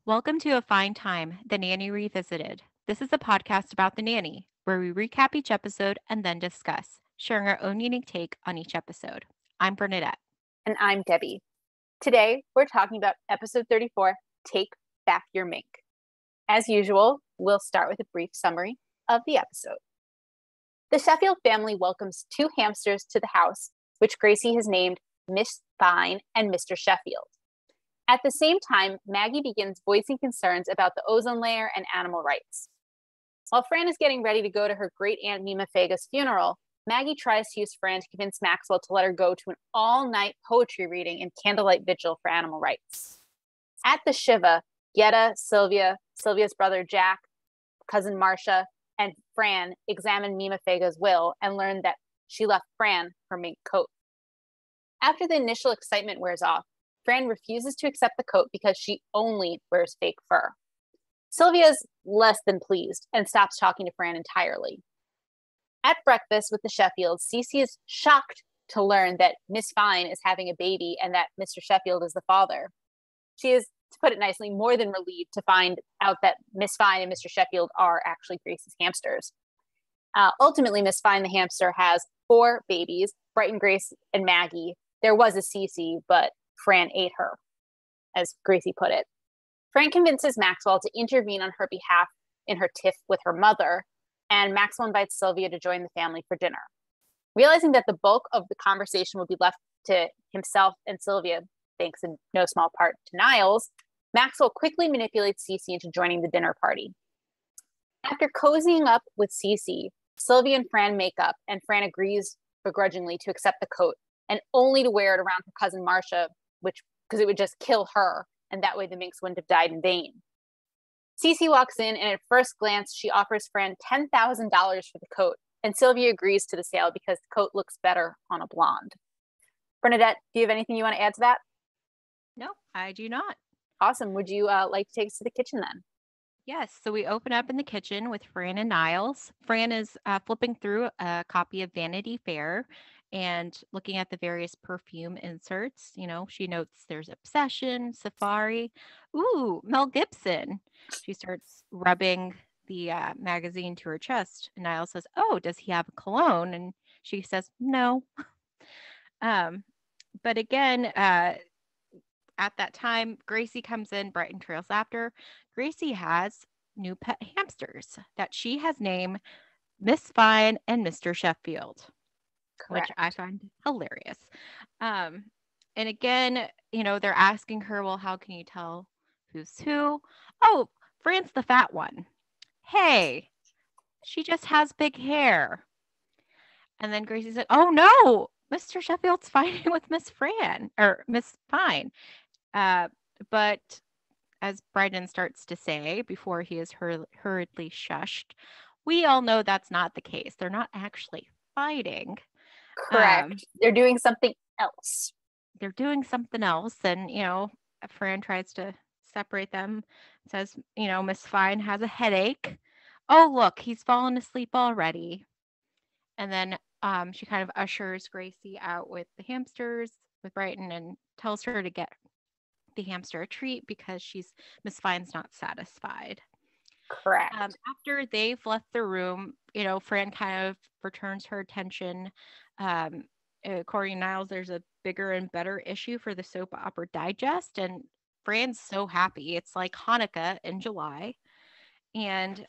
Welcome to A Fine Time, The Nanny Revisited. This is a podcast about The Nanny, where we recap each episode and then discuss, sharing our own unique take on each episode. I'm Bernadette. And I'm Debbie. Today, we're talking about episode 34, Take Back Your Mink. As usual, we'll start with a brief summary of the episode. The Sheffield family welcomes two hamsters to the house, which Gracie has named Miss Fine and Mr. Sheffield. At the same time, Maggie begins voicing concerns about the ozone layer and animal rights. While Fran is getting ready to go to her great-aunt Mima Fega's funeral, Maggie tries to use Fran to convince Maxwell to let her go to an all-night poetry reading and candlelight vigil for animal rights. At the Shiva, Yetta, Sylvia, Sylvia's brother Jack, cousin Marcia, and Fran examine Mima Fega's will and learn that she left Fran her mink coat. After the initial excitement wears off, Fran refuses to accept the coat because she only wears fake fur. Sylvia's less than pleased and stops talking to Fran entirely. At breakfast with the Sheffields, Cece is shocked to learn that Miss Fine is having a baby and that Mr. Sheffield is the father. She is, to put it nicely, more than relieved to find out that Miss Fine and Mr. Sheffield are actually Gracie's hamsters. Ultimately, Miss Fine the hamster has 4 babies, Brighton, Grace, and Maggie. There was a Cece, but Fran ate her, as Gracie put it. Fran convinces Maxwell to intervene on her behalf in her tiff with her mother, and Maxwell invites Sylvia to join the family for dinner. Realizing that the bulk of the conversation would be left to himself and Sylvia, thanks in no small part to Niles, Maxwell quickly manipulates Cece into joining the dinner party. After cozying up with Cece, Sylvia and Fran make up, and Fran agrees begrudgingly to accept the coat, and only to wear it around her cousin Marcia, because it would just kill her, and that way the minks wouldn't have died in vain. Cece walks in, and at first glance, she offers Fran $10,000 for the coat, and Sylvia agrees to the sale because the coat looks better on a blonde. Bernadette, do you have anything you want to add to that? No, I do not. Awesome. Would you like to take us to the kitchen then? Yes, so we open up in the kitchen with Fran and Niles. Fran is flipping through a copy of Vanity Fair and looking at the various perfume inserts. You know, she notes there's Obsession, Safari. Ooh, Mel Gibson. She starts rubbing the magazine to her chest. And Niles says, "Oh, does he have a cologne?" And she says, "No." But again, at that time, Gracie comes in, Brighton trails after. Gracie has new pet hamsters that she has named Miss Fine and Mr. Sheffield. Correct. Which I find hilarious. And again, they're asking her, well, how can you tell who's who? Oh, Fran's the fat one. Hey, she just has big hair. And then Gracie's like, oh no, Mr. Sheffield's fighting with Miss Fran or Miss Fine. But as Bryden starts to say before he is hurriedly shushed, we all know that's not the case. They're not actually fighting. Correct. They're doing something else. They're doing something else. And, Fran tries to separate them, says, Miss Fine has a headache. Oh, look, he's fallen asleep already. And then she kind of ushers Gracie out with the hamsters with Brighton and tells her to get the hamster a treat because Miss Fine's not satisfied. Correct. After they've left the room, Fran kind of returns her attention. According to Niles, there's a bigger and better issue for the Soap Opera Digest, and Fran's so happy. It's like Hanukkah in July. And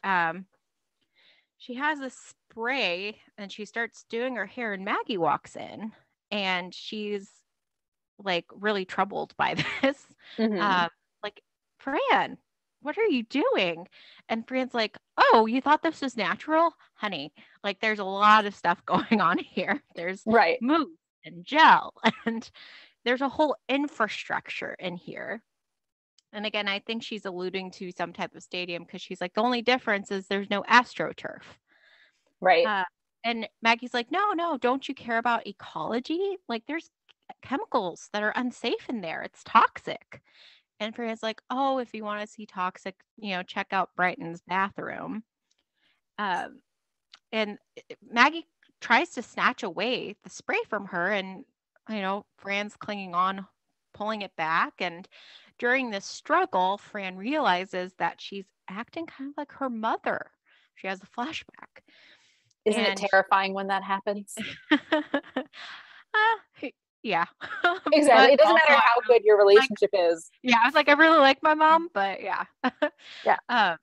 she has a spray, and she starts doing her hair, and Maggie walks in, and she's like really troubled by this. Mm-hmm. Like, Fran, what are you doing? And Fran's like, oh, you thought this was natural? Honey, like there's a lot of stuff going on here. There's mousse and gel, and there's a whole infrastructure in here. And again, I think she's alluding to some type of stadium because she's like, the only difference is there's no AstroTurf. Right. And Maggie's like, no, don't you care about ecology? Like there's chemicals that are unsafe in there. It's toxic. And Freya's like, oh, if you want to see toxic, check out Brighton's bathroom. And Maggie tries to snatch away the spray from her, and Fran's clinging on pulling it back. And during this struggle, Fran realizes that she's acting kind of like her mother. She has a flashback. Isn't it terrifying when that happens? Yeah. Exactly. It doesn't matter how good your relationship is. Yeah, I was like, I really like my mom, but yeah. Yeah.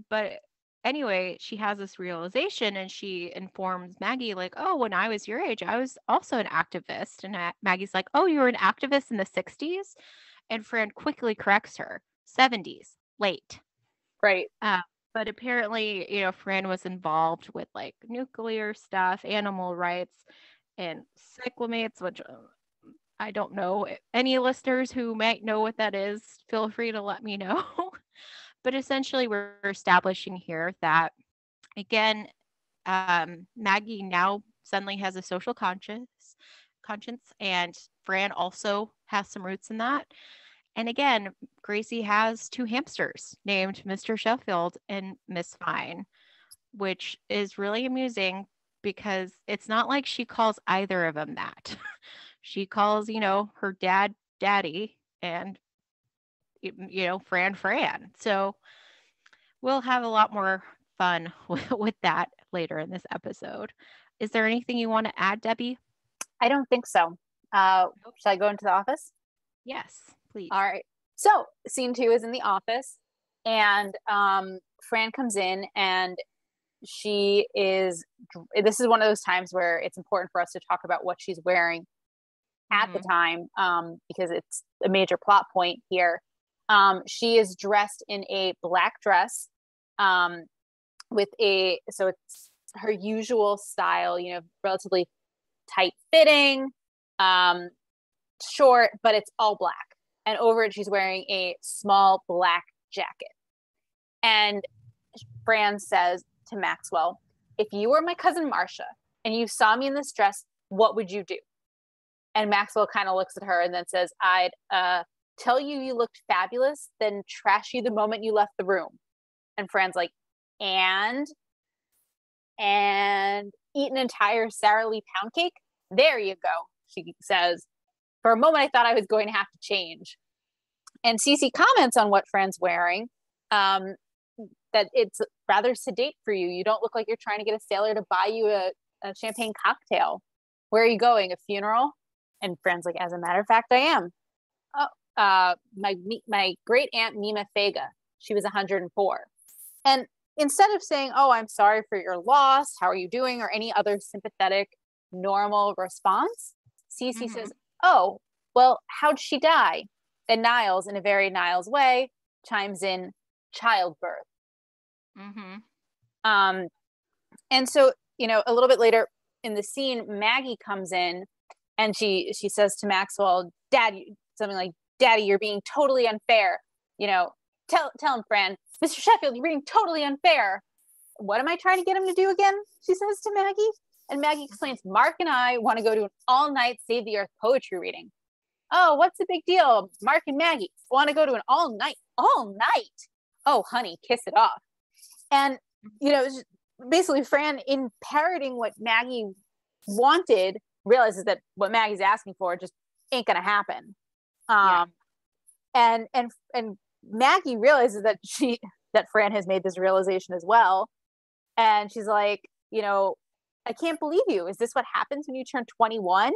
But anyway, she has this realization and she informs Maggie, like, oh, when I was your age, I was also an activist. And Maggie's like, oh, you were an activist in the 60s? And Fran quickly corrects her, 70s, late. Right. But apparently, Fran was involved with like nuclear stuff, animal rights, and cyclamates, which I don't know. Any listeners who might know what that is, feel free to let me know. But essentially, we're establishing here that, again, Maggie now suddenly has a social conscience, and Fran also has some roots in that. And again, Gracie has 2 hamsters named Mr. Sheffield and Miss Fine, which is really amusing because it's not like she calls either of them that. She calls, her dad, Daddy, and, Fran. So we'll have a lot more fun with that later in this episode. Is there anything you want to add, Debbie? I don't think so. Should I go into the office? Yes, please. All right. So scene 2 is in the office, and Fran comes in, and this is one of those times where it's important for us to talk about what she's wearing at the time, because it's a major plot point here. She is dressed in a black dress, so it's her usual style, relatively tight fitting, short, but it's all black. And over it, she's wearing a small black jacket. And Fran says to Maxwell, if you were my cousin Marcia and you saw me in this dress, what would you do? And Maxwell kind of looks at her and then says, I'd tell you looked fabulous, then trash you the moment you left the room. And Fran's like, and eat an entire Sara Lee pound cake? There you go, she says. For a moment, I thought I was going to have to change. And Cece comments on what Fran's wearing, that it's rather sedate for you. You don't look like you're trying to get a sailor to buy you a champagne cocktail. Where are you going? A funeral? And Fran's like, as a matter of fact, I am. Oh, my great aunt Mima Fega, she was 104. And instead of saying, oh, I'm sorry for your loss, how are you doing, or any other sympathetic, normal response, Cece says, oh, well, how'd she die? And Niles, in a very Niles way, chimes in, childbirth. And so, a little bit later in the scene, Maggie comes in and she says to Maxwell, Daddy, something like, Daddy, you're being totally unfair. Tell him, Fran, Mr. Sheffield, you're being totally unfair. What am I trying to get him to do again? She says to Maggie. And Maggie explains, Mark and I want to go to an all-night Save the Earth poetry reading. Oh, what's the big deal? Mark and Maggie want to go to an all night. Oh, honey, kiss it off. And, basically Fran, in parroting what Maggie wanted, realizes that what Maggie's asking for just ain't going to happen. And Maggie realizes that Fran has made this realization as well. And she's like, I can't believe you. Is this what happens when you turn 21?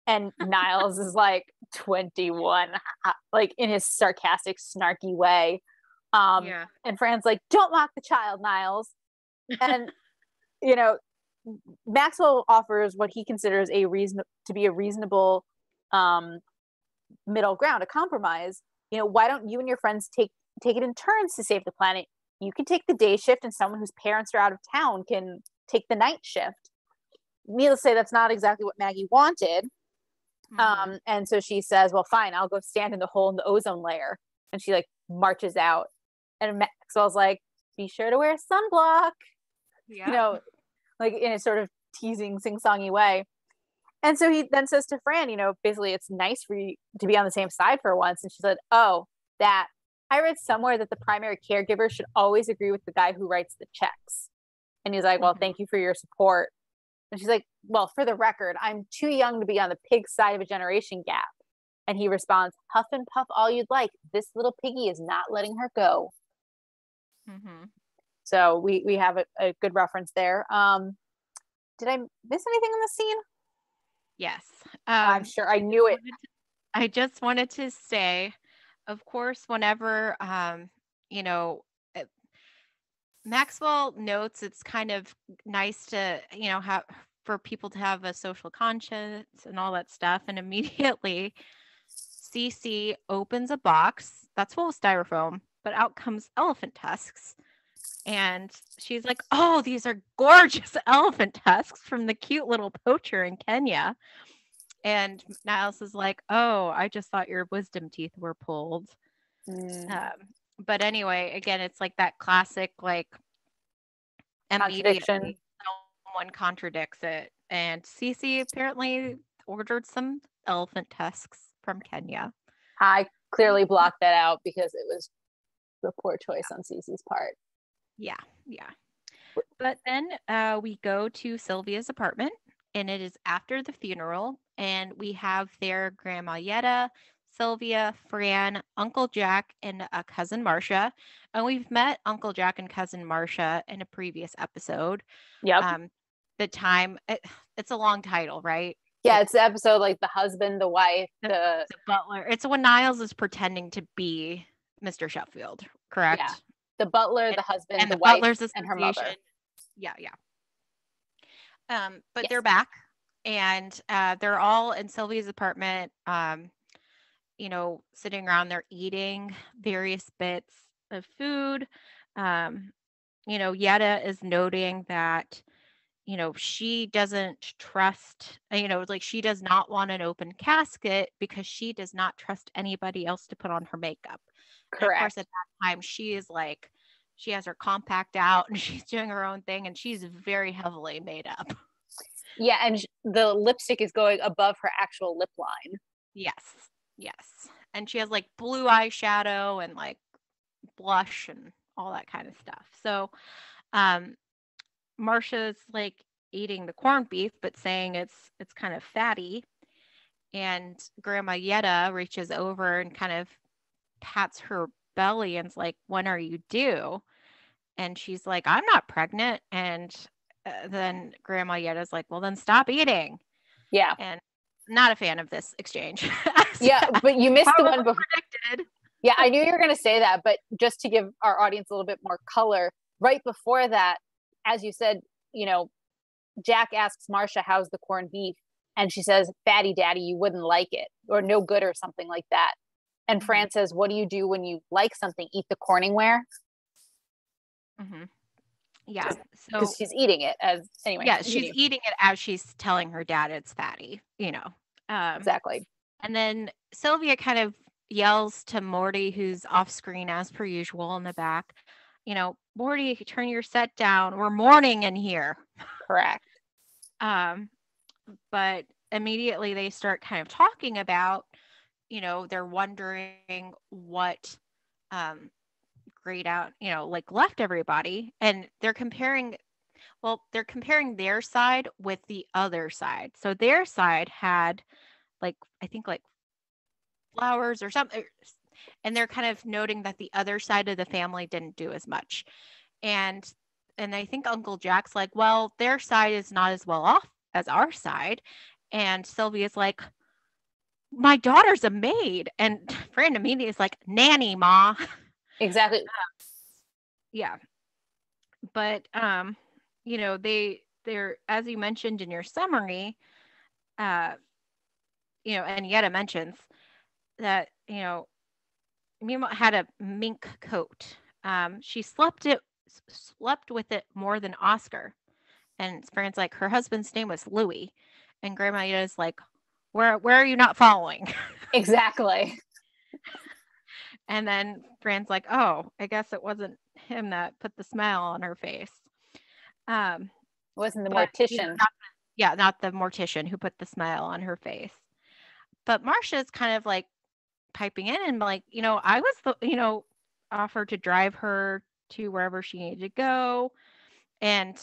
And Niles is like, 21, like in his sarcastic, snarky way. And Fran's like, don't mock the child, Niles. And, Maxwell offers what he considers a reasonable middle ground, a compromise. Why don't you and your friends take it in turns to save the planet? You can take the day shift and someone whose parents are out of town can take the night shift. Needless to say, that's not exactly what Maggie wanted. And so she says, well, fine, I'll go stand in the hole in the ozone layer. And she marches out. And Maxwell's like, be sure to wear sunblock. In a sort of teasing, sing-songy way. And so he then says to Fran, basically, it's nice for you to be on the same side for once. And she said, oh, that I read somewhere that the primary caregiver should always agree with the guy who writes the checks. And he's like, well, thank you for your support. And she's like, well, for the record, I'm too young to be on the pig side of a generation gap. And he responds, "Huff and puff all you'd like. This little piggy is not letting her go." Mm-hmm. So we have a good reference there. Did I miss anything in the scene? Yes. I'm sure I knew it. I just wanted to say, of course, whenever, you know, uh, Maxwell notes it's kind of nice to, have for people to have a social conscience and all that stuff. And immediately Cece opens a box that's full of styrofoam, but out comes elephant tusks. And she's like, "Oh, these are gorgeous elephant tusks from the cute little poacher in Kenya." And Niles is like, "Oh, I just thought your wisdom teeth were pulled." But anyway, again, it's like that classic, like, immediately someone contradicts it. And Cece apparently ordered some elephant tusks from Kenya. I clearly blocked that out because it was the poor choice on Cece's part. Yeah. But then we go to Sylvia's apartment, and it is after the funeral, and we have there Grandma Yetta, Sylvia, Fran, Uncle Jack, and cousin Marcia. And we've met Uncle Jack and cousin Marcia in a previous episode. Yep. The time, it's a long title, right? Yeah, it's the episode like the husband, the wife, the butler. It's when Niles is pretending to be Mr. Sheffield, correct? Yeah. The butler, the husband, and the wife, Butler's and her mother. Yeah. But they're back, and they're all in Sylvia's apartment, sitting around. They're eating various bits of food. Yetta is noting that, she doesn't trust, like she does not want an open casket because she does not trust anybody else to put on her makeup. Correct. And of course, at that time, she is like, she has her compact out and she's doing her own thing, and she's very heavily made up. Yeah, and the lipstick is going above her actual lip line. Yes. And she has like blue eyeshadow and like blush and all that kind of stuff. So, Marcia's like eating the corned beef, but saying it's kind of fatty. And Grandma Yetta reaches over and kind of pats her belly and's like, "When are you due?" And she's like, "I'm not pregnant." And then Grandma Yetta's like, "Well, then stop eating." Yeah. And not a fan of this exchange. Yeah, but you missed the one before. Yeah, I knew you were going to say that, but just to give our audience a little bit more color, right before that, as you said, Jack asks Marcia, "How's the corned beef?" And she says, "Fatty daddy, you wouldn't like it," or "no good," or something like that. And Fran says, "What do you do when you like something? Eat the Corningware?" Mm-hmm. Yeah. Because she's eating it anyway. Yeah, she's eating it as she's telling her dad it's fatty, Exactly. And then Sylvia kind of yells to Morty, who's off screen as per usual in the back, "Morty, turn your set down. We're mourning in here." Correct. But immediately they start kind of talking about, they're wondering what grayed out, like left everybody. And they're comparing their side with the other side. So their side had like, I think like flowers or something. And they're kind of noting that the other side of the family didn't do as much. And I think Uncle Jack's like, "Well, their side is not as well off as our side." And Sylvia's like, "My daughter's a maid." And Fran immediately is like, "Nanny, ma." Exactly. Yeah. But, they're, as you mentioned in your summary, and Yetta mentions that, Mima had a mink coat. She slept with it more than Oscar. And Fran's like, "Her husband's name was Louis." And Grandma Yetta's like, where are you not following?" Exactly. And then Fran's like, "Oh, I guess it wasn't him that put the smile on her face." It wasn't the mortician. Not the mortician who put the smile on her face. But Marcia's kind of like piping in and like, "I was offered to drive her to wherever she needed to go. And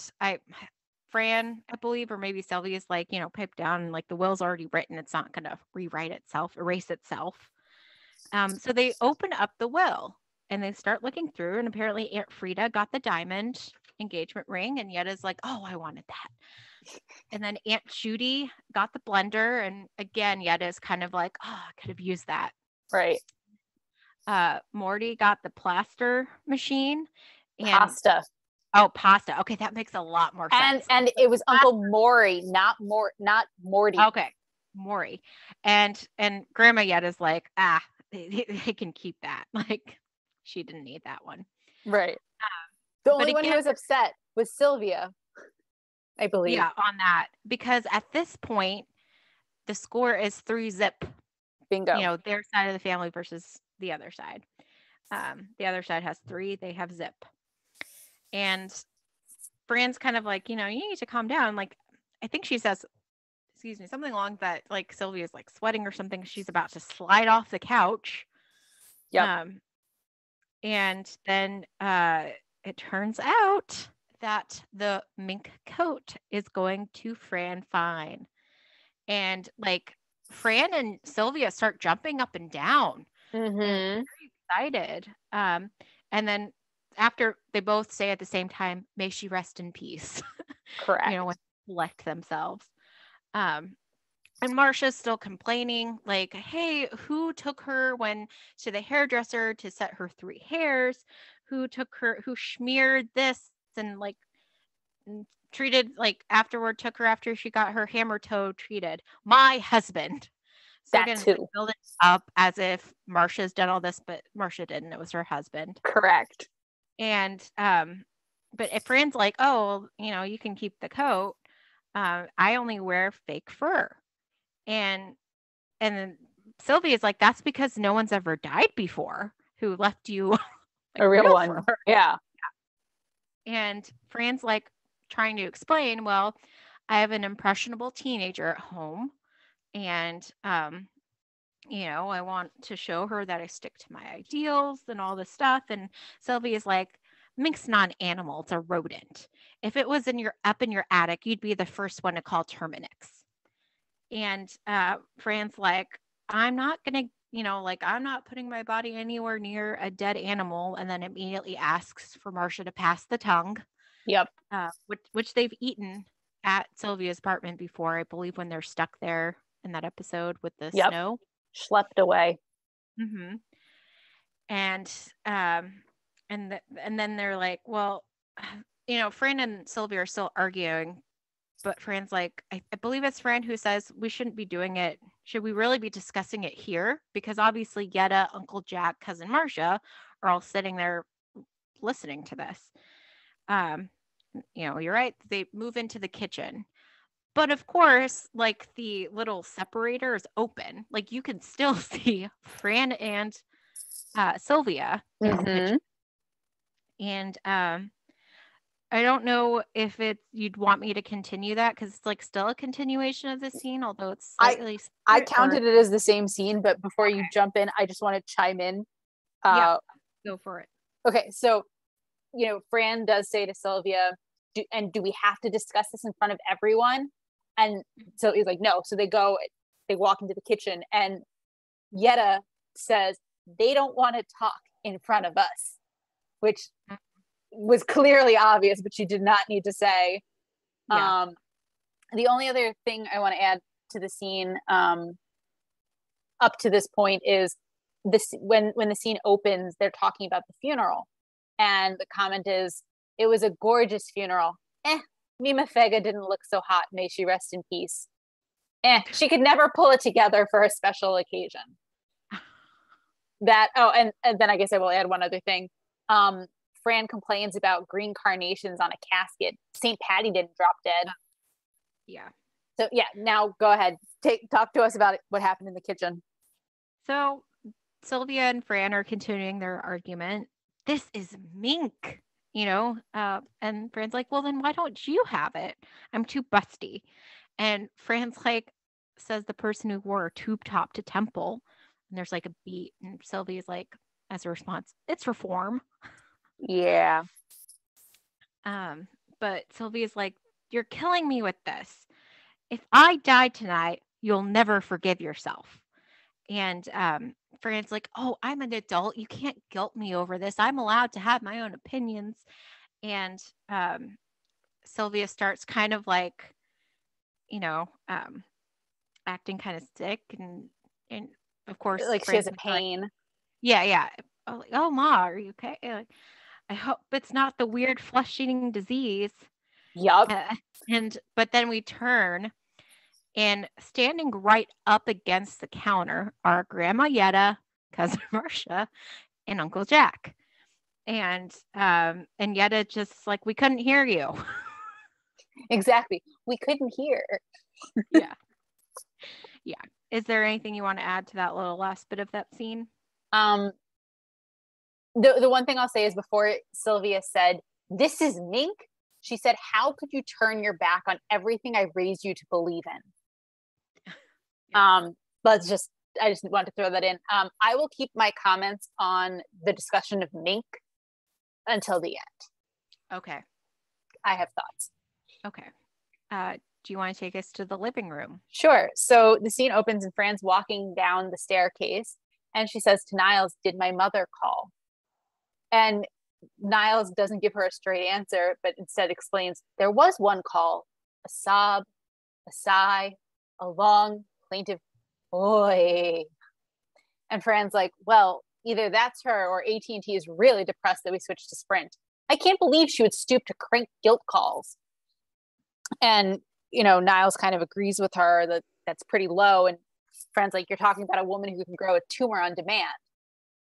Fran, I believe, or maybe Sylvia's like, pipe down and like the will's already written. It's not going to erase itself. So they open up the will and they start looking through, and apparently Aunt Frida got the diamond engagement ring, and Yetta's like, oh, I wanted that. And then Aunt Judy got the blender, and again, Yetta's kind of like, oh, I could have used that. Right. Morty got the plaster machine. And pasta. Oh, pasta. Okay, that makes a lot more sense. And it was Uncle Maury, not Morty. Okay, Maury. And Grandma Yetta's like, they can keep that. Like, she didn't need that one. Right. The only one who was upset was Sylvia, I believe. Yeah, on that. Because at this point, the score is 3-0. Bingo. Their side of the family versus the other side. The other side has 3. They have 0. And Fran's kind of like, you need to calm down. Like, I think she says, excuse me, something along that, like, Sylvia's like sweating or something. She's about to slide off the couch. Yeah. And then it turns out that the mink coat is going to Fran fine. And like Fran and Sylvia start jumping up and down. Mm-hmm. And very excited. And then after they both say at the same time, may she rest in peace. Correct. When they elect themselves. And Marcia's still complaining, like, hey, who took her to the hairdresser to set her 3 hairs? Who smeared this and like treated, like, afterward took her after she got her hammer toe treated? My husband. So that again, too. Like, build it up as if Marcia's done all this, but Marcia didn't. It was her husband. Correct. And but if Fran's like, oh, you can keep the coat. I only wear fake fur. And then Sylvia's like, that's because no one's ever died before who left you like, a real one. Fur. Yeah. And Fran's like trying to explain, well, I have an impressionable teenager at home, and I want to show her that I stick to my ideals and all this stuff. And Sylvia's like, mink's not an animal, it's a rodent. If it was up in your attic, you'd be the first one to call Terminix. And Fran's like, I'm not going to, I'm not putting my body anywhere near a dead animal. And then immediately asks for Marcia to pass the tongue. Yep. Which they've eaten at Sylvia's apartment before, I believe, when they're stuck there in that episode with the snow. Schlepped away. Mm-hmm. And then they're like, well, Fran and Sylvia are still arguing. But Fran's like, I believe it's Fran who says we shouldn't be doing it. Should we really be discussing it here? Because obviously Yetta, Uncle Jack, Cousin Marcia are all sitting there listening to this. You're right. They move into the kitchen. But of course, like, the little separator is open. Like, you can still see Fran and Sylvia in the kitchen. And I don't know if you'd want me to continue that, because it's like still a continuation of the scene, although it's slightly. I counted it as the same scene, but before you jump in, I just want to chime in. Yeah, go for it. Okay, so Fran does say to Sylvia, do we have to discuss this in front of everyone? And so he's like, no. So they walk into the kitchen, and Yetta says they don't want to talk in front of us, which was clearly obvious, but she did not need to say. Yeah. The only other thing I want to add to the scene up to this point is this: when the scene opens, they're talking about the funeral, and the comment is, it was a gorgeous funeral. Mima Fega didn't look so hot, may she rest in peace. She could never pull it together for a special occasion. And then I guess I will add one other thing. Fran complains about green carnations on a casket. St. Patty didn't drop dead. Yeah. So yeah, now go ahead. Talk to us about what happened in the kitchen. So Sylvia and Fran are continuing their argument. This is mink, and Fran's like, well, then why don't you have it? I'm too busty. And Fran's like, says the person who wore a tube top to temple. And there's like a beat. And Sylvia's like, as a response, it's reform. Yeah. But Sylvia's like, you're killing me with this. If I die tonight, you'll never forgive yourself. And Fran's like, oh, I'm an adult. You can't guilt me over this. I'm allowed to have my own opinions. And Sylvia starts kind of like, you know, acting kind of sick. And of course, Like she Fran's has a like, pain. yeah, yeah. Oh, like, oh, Ma, are you okay? Like, I hope it's not the weird flesh-eating disease. Yup. But then we turn, and standing right up against the counter are Grandma Yetta, Cousin Marcia, and Uncle Jack. And Yetta just like, we couldn't hear you. Exactly. We couldn't hear. Yeah. Yeah. Is there anything you want to add to that little last bit of that scene? The one thing I'll say is before Sylvia said, "This is Mink," she said, "How could you turn your back on everything I raised you to believe in?" Yeah. I just wanted to throw that in. I will keep my comments on the discussion of Mink until the end. Okay. I have thoughts. Okay. Do you want to take us to the living room? Sure. So the scene opens and Fran's walking down the staircase and she says to Niles, "Did my mother call?" And Niles doesn't give her a straight answer, but instead explains, "There was one call, a sob, a sigh, a long, plaintive, boy." And Fran's like, "Well, either that's her or AT&T is really depressed that we switched to Sprint. I can't believe she would stoop to crank guilt calls." And, Niles kind of agrees with her that that's pretty low. And Fran's like, "You're talking about a woman who can grow a tumor on demand."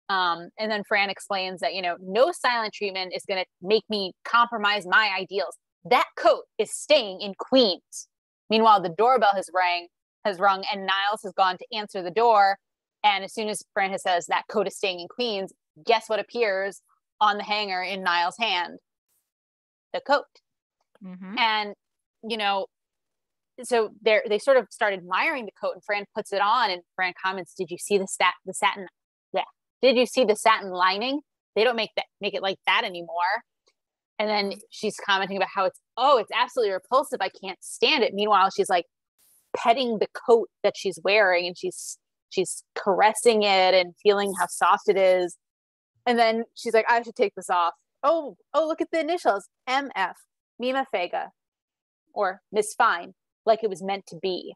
And then Fran explains that, no silent treatment is going to make me compromise my ideals. That coat is staying in Queens. Meanwhile, the doorbell has rung, and Niles has gone to answer the door. And as soon as Fran says that coat is staying in Queens, guess what appears on the hanger in Niles' hand? The coat. Mm-hmm. And, so they sort of start admiring the coat, and Fran puts it on, and Fran comments, "Did you see the satin? Yeah. Did you see the satin lining? They don't make it like that anymore." And then she's commenting about how it's absolutely repulsive. I can't stand it. Meanwhile, she's like petting the coat that she's wearing, and she's caressing it and feeling how soft it is. And then she's like, "I should take this off. Oh, look at the initials. MF, Mima Fega, or Miss Fine, like it was meant to be."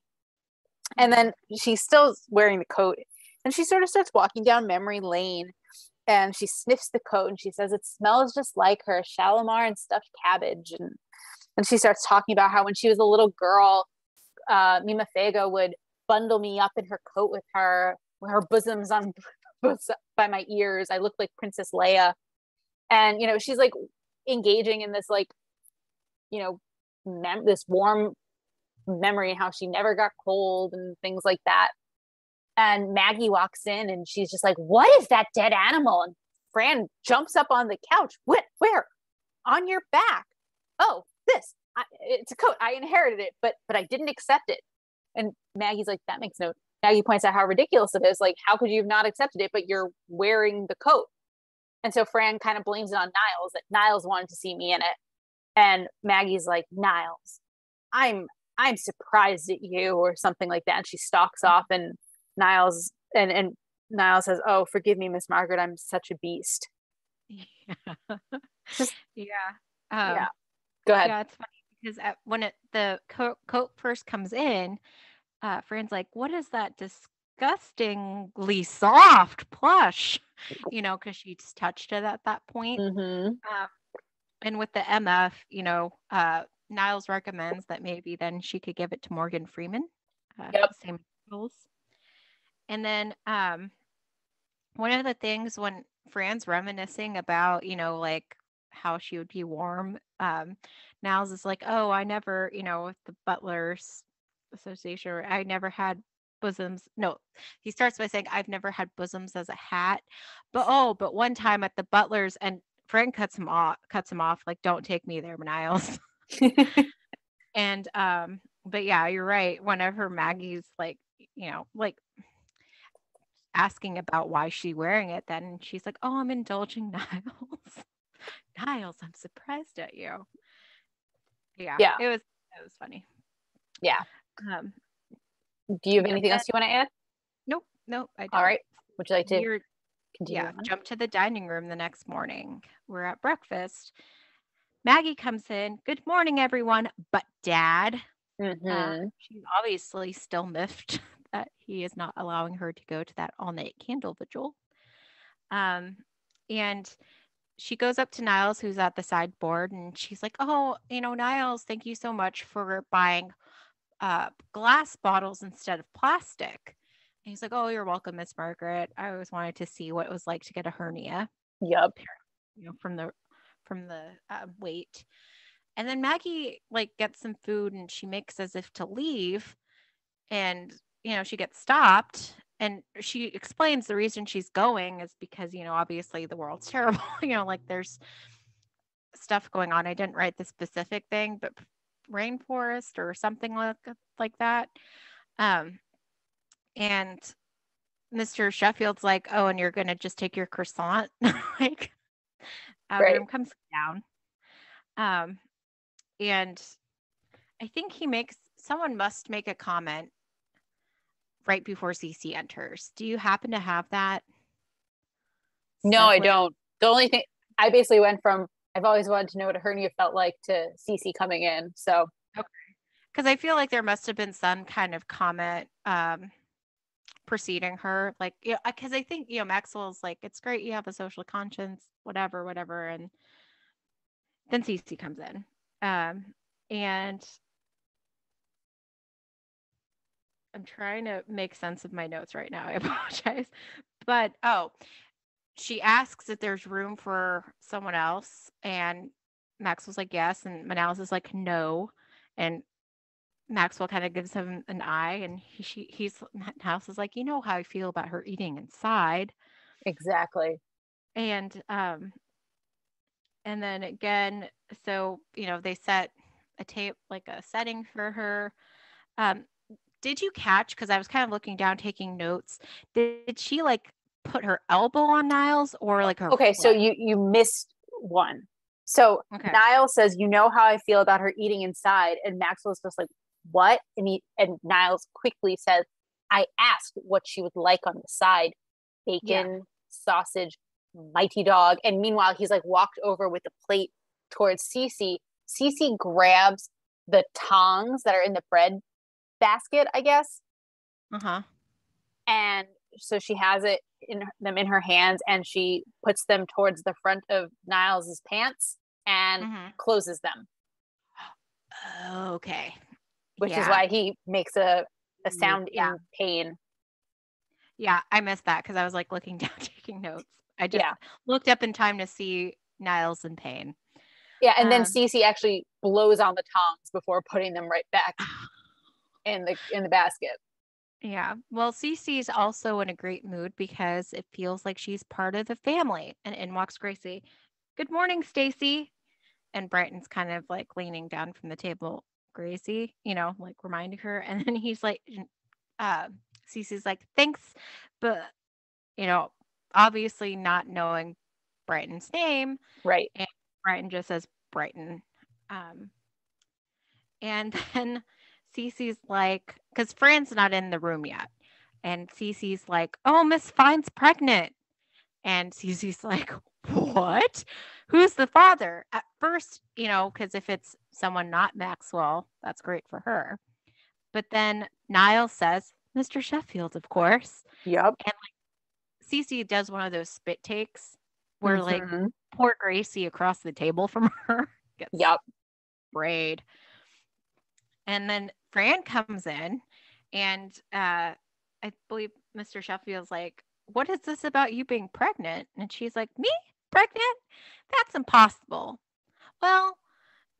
And then she's still wearing the coat, and she sort of starts walking down memory lane, and she sniffs the coat, and she says, "It smells just like her, Shalimar and stuffed cabbage." And she starts talking about how when she was a little girl, Mima Fega would bundle me up in her coat with her bosoms on by my ears. I looked like Princess Leia. And, she's like engaging in this, like, this warm memory and how she never got cold and things like that. And Maggie walks in and she's just like, "What is that dead animal?" And Fran jumps up on the couch. Where? On your back. "Oh, this. It's a coat. I inherited it, but I didn't accept it." And Maggie's like, Maggie points out how ridiculous it is. Like, how could you have not accepted it, but you're wearing the coat? And so Fran kind of blames it on Niles, that Niles wanted to see me in it. And Maggie's like, "Niles, I'm surprised at you," or something like that. And she stalks off, and Niles says, "Oh, forgive me, Miss Margaret. I'm such a beast." Yeah. Yeah. Yeah. Go ahead. Yeah, it's funny because when the coat first comes in, Fran's like, "What is that disgustingly soft plush?" Because she's touched it at that point. Mm-hmm. And with the MF, Niles recommends that maybe then she could give it to Morgan Freeman. Yep. Same rules. And then one of the things when Fran's reminiscing about, like how she would be warm, Niles is like, "Oh, I never, with the Butlers Association, I never had bosoms." No, he starts by saying, "I've never had bosoms as a hat." But one time at the Butlers, and Fran cuts him off, like, "Don't take me there, Niles." And but yeah, you're right. Whenever Maggie's like, like asking about why she's wearing it, then she's like, "Oh, I'm indulging Niles." Niles, I'm surprised at you. Yeah. Yeah. It was That was funny. Yeah. Um, Do you have but anything then, else you want to add? nope, I All don't. right. Would you like to We're continue on? jump to the dining room the next morning. We're at breakfast. Maggie comes in. Good morning, everyone. But Dad, Mm-hmm. she's obviously still miffed that he is not allowing her to go to that all-night candle vigil. And she goes up to Niles, who's at the sideboard, and she's like, "Oh, Niles, thank you so much for buying glass bottles instead of plastic." And he's like, "Oh, you're welcome, Miss Margaret. I always wanted to see what it was like to get a hernia, Yep. from the weight." And then Maggie gets some food and she makes as if to leave, and she gets stopped. And she explains the reason she's going is because obviously the world's terrible. There's stuff going on. I didn't write the specific thing, but rainforest or something like that. And Mr. Sheffield's like, "Oh, and you're gonna just take your croissant?" Like, the Right. room comes down. And I think someone must make a comment right before Cece enters. Do you happen to have that? No, I don't. The only thing I basically went from I've always wanted to know what a hernia felt like to Cece coming in. So Okay. Because I feel like there must have been some kind of comment preceding her. Because I think, Maxwell's like, "It's great you have a social conscience, whatever, whatever." And then Cece comes in. And I'm trying to make sense of my notes right now. I apologize. But, she asks if there's room for someone else, and Maxwell's like, "Yes," and Manals is like, "No," and Maxwell kind of gives him an eye, and House is like, "You know how I feel about her eating inside," exactly. and then again, so they set a tape, like a setting for her. Um, did you catch? Because I was kind of looking down, taking notes. Did she put her elbow on Niles or her Okay, so foot? you missed one. So Okay. Niles says, "You know how I feel about her eating inside," and Maxwell's just like, "What?" And Niles quickly says, "I asked what she would like on the side: bacon, sausage, mighty dog." And meanwhile, he's walked over with the plate towards Cece. Cece grabs the tongs that are in the bread basket, I guess. And so she has them in her hands, and she puts them towards the front of Niles's pants and closes them. Okay. Which is why he makes a sound in pain. Yeah, I missed that because I was looking down, taking notes. I just looked up in time to see Niles in pain. Yeah, and then Cece actually blows on the tongs before putting them right back in the basket. Yeah. Well, Cece's also in a great mood because it feels like she's part of the family. And in walks Gracie. "Good morning, Stacy." And Brighton's kind of leaning down from the table. "Gracie," reminding her. And then he's like, Cece's like, "Thanks." But, obviously not knowing Brighton's name. Right. And Brighton just says Brighton. And then Cece's like, because Fran's not in the room yet. And Cece's like, "Oh, Miss Fine's pregnant." And Cece's like, "What? Who's the father?" At first, because if it's someone not Maxwell, that's great for her. But then Niall says, "Mr. Sheffield, of course." Yep. And Cece does one of those spit takes where poor Gracie across the table from her gets sprayed. And then Fran comes in, and I believe Mr. Sheffield's like, "What is this about you being pregnant?" And she's like, "Me? Pregnant? That's impossible." "Well,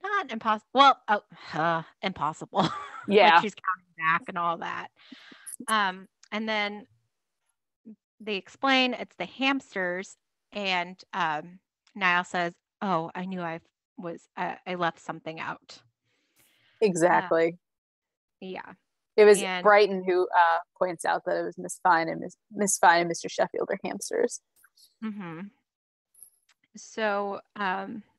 not impossible. Well, impossible." Yeah. She's counting back and all that. And then they explain it's the hamsters, and Niall says, "Oh, I knew I left something out." Exactly. Yeah. It was Brighton who points out that it was Miss Fine and Mr. Sheffield are hamsters. So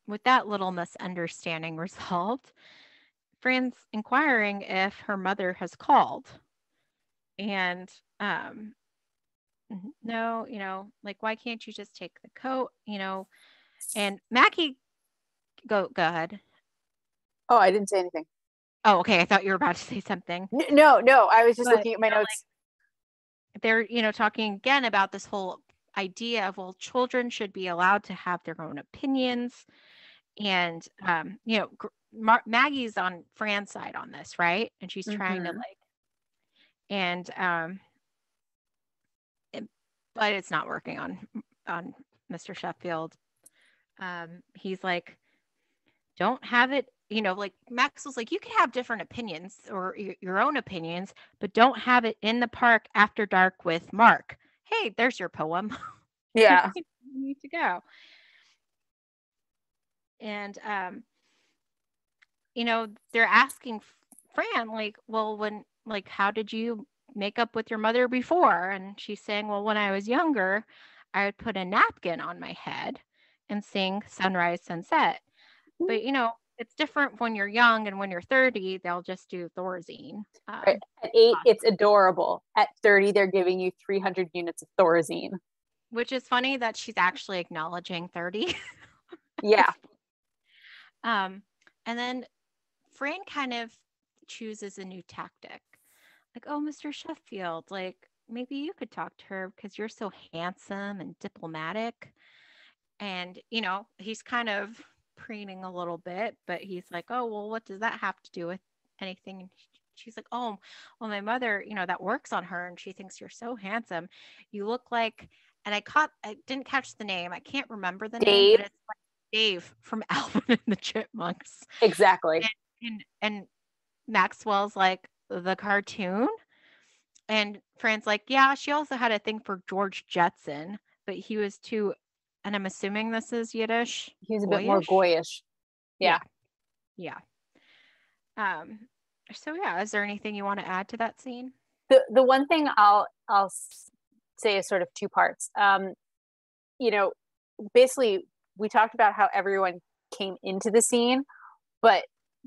with that little misunderstanding resolved, Fran's inquiring if her mother has called. And no, like, why can't you just take the coat, And Mackie, go ahead. Oh, I didn't say anything. Oh, okay. I thought you were about to say something. No, I was just looking at my notes. Like, they're, talking again about this whole idea of, well, children should be allowed to have their own opinions. And, Maggie's on Fran's side on this, right? And she's trying to but it's not working on Mr. Sheffield. He's like, don't have it, like Max was like, you can have different opinions or your own opinions, but don't have it in the park after dark with Mark. Hey, there's your poem. Yeah. You need to go. And, they're asking Fran, like, well, how did you make up with your mother before? And she's saying, well, when I was younger, I would put a napkin on my head and sing Sunrise, Sunset. But, it's different when you're young, and when you're 30, they'll just do Thorazine. Right. At 8, it's adorable. At 30, they're giving you 300 units of Thorazine. Which is funny that she's actually acknowledging 30. Yeah. And then Fran kind of chooses a new tactic. Like, oh, Mr. Sheffield, like, maybe you could talk to her because you're so handsome and diplomatic. And, he's kind of preening a little bit, but he's like, oh, well, what does that have to do with anything? And she's like, oh, well, my mother, that works on her, and she thinks you're so handsome. You look like, and I didn't catch the name. I can't remember the name, but it's like Dave from Alvin and the Chipmunks. Exactly. And Maxwell's like, the cartoon? And Fran's like, yeah, she also had a thing for George Jetson, but he was too, and I'm assuming this is Yiddish. He was a bit more goyish. Yeah. Yeah. So yeah, is there anything you want to add to that scene? The one thing I'll say is sort of two parts. Basically we talked about how everyone came into the scene, but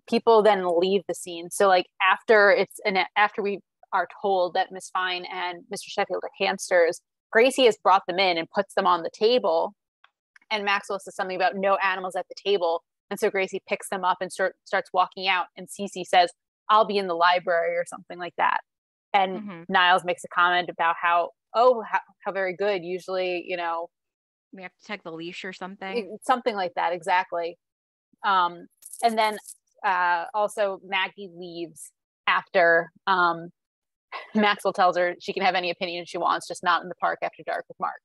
people then leave the scene. So like after we are told that Miss Fine and Mr. Sheffield are hamsters, Gracie has brought them in and puts them on the table, and Maxwell says something about no animals at the table, and so Gracie picks them up and starts walking out, and Cece says, I'll be in the library or something like that. And Niles makes a comment about how very good, usually we have to take the leash or something like that. Exactly. And then also Maggie leaves after Maxwell tells her she can have any opinion she wants, just not in the park after dark with Mark.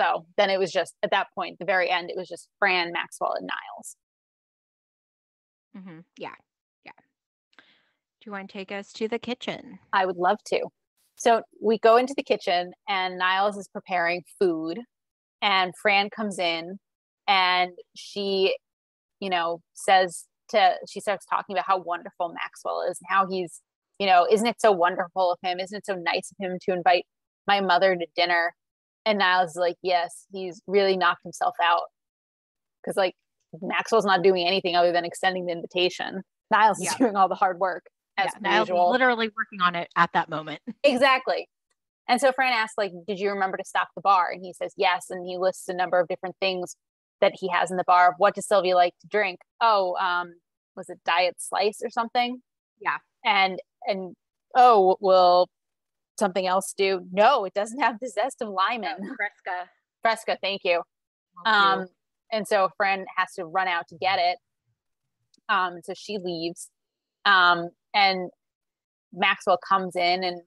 So then it was just, at that point, the very end, it was just Fran, Maxwell, and Niles. Yeah. Do you want to take us to the kitchen? I would love to. So we go into the kitchen, and Niles is preparing food, and Fran comes in, and she, she starts talking about how wonderful Maxwell is, and how he's, isn't it so wonderful of him? Isn't it so nice of him to invite my mother to dinner? And Niles is like, yes, he's really knocked himself out. Because like Maxwell's not doing anything other than extending the invitation. Niles is doing all the hard work. Niles is literally working on it at that moment. Exactly. And so Fran asks, like, did you remember to stock the bar? And he says, yes. And he lists a number of different things that he has in the bar. What does Sylvia like to drink? Oh, was it Diet Slice or something? Yeah. And oh, will something else do? No, it doesn't have the zest of Lyman. Fresca, thank you. And so Fran has to run out to get it. So she leaves. And Maxwell comes in, and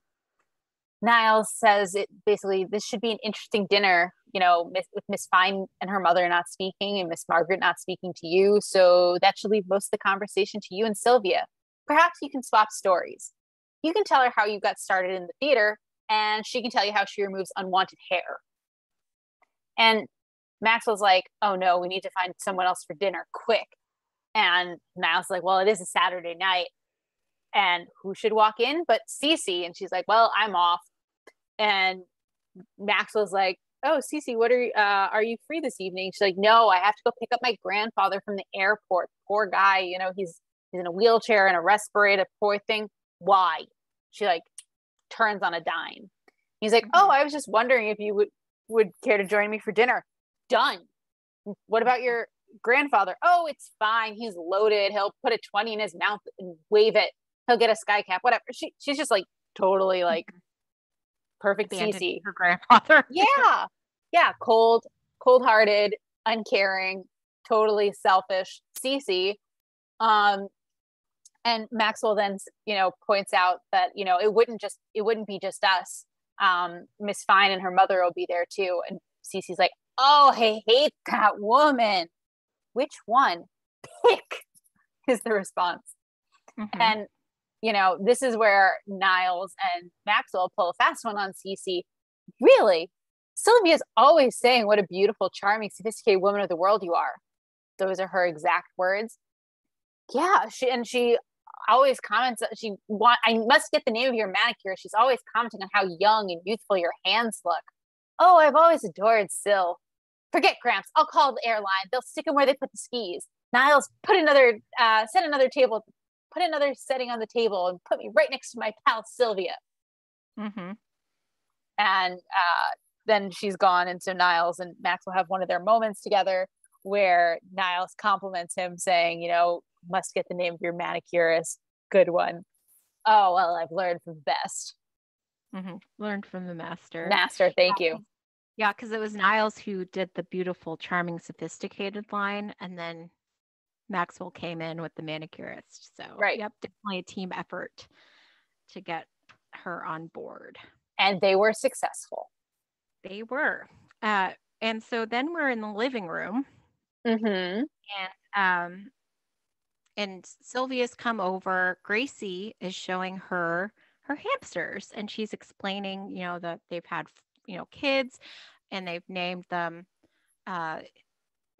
Niles says this should be an interesting dinner, with Miss Fine and her mother not speaking and Miss Margaret not speaking to you. So that should leave most of the conversation to you and Sylvia. Perhaps you can swap stories. You can tell her how you got started in the theater, and she can tell you how she removes unwanted hair. And Maxwell's like, oh no, we need to find someone else for dinner quick. And Niles is like, well, it is a Saturday night, and who should walk in but Cece? And she's like, well, I'm off. And Maxwell's like, oh, Cece, are you free this evening? She's like, no, I have to go pick up my grandfather from the airport. Poor guy, he's He's in a wheelchair and a respirator, poor thing. Why? She like turns on a dime. He's like, oh, I was just wondering if you would care to join me for dinner. Done. What about your grandfather? Oh, it's fine. He's loaded. He'll put a 20 in his mouth and wave it. He'll get a sky cap, whatever. She's just like totally like perfect Cece. Her grandfather. Yeah. Cold-hearted, uncaring, totally selfish Cece. And Maxwell then, points out that, it wouldn't be just us. Miss Fine and her mother will be there too. And Cece's like, oh, I hate that woman. Which one? Pick is the response. Mm-hmm. And, this is where Niles and Maxwell pull a fast one on Cece. Really? Sylvia's always saying what a beautiful, charming, sophisticated woman of the world you are. Those are her exact words. Yeah, she always comments I must get the name of your manicure. She's always commenting on how young and youthful your hands look. Oh, I've always adored Syl. Forget Gramps. I'll call the airline. They'll stick them where they put the skis. Niles, put another setting on the table and put me right next to my pal Sylvia. Mm-hmm. And then she's gone, and so Niles and Max will have one of their moments together where Niles compliments him, saying, must get the name of your manicurist. Good one. Oh, well, I've learned from the best. Mm-hmm. Learned from the master. Thank you. Yeah, because it was Niles who did the beautiful, charming, sophisticated line, and then Maxwell came in with the manicurist. So, right. Yep, definitely a team effort to get her on board. And they were successful. They were. And so then we're in the living room. Mm-hmm. And Sylvia's come over. Gracie is showing her hamsters, and she's explaining, that they've had, kids, and they've named them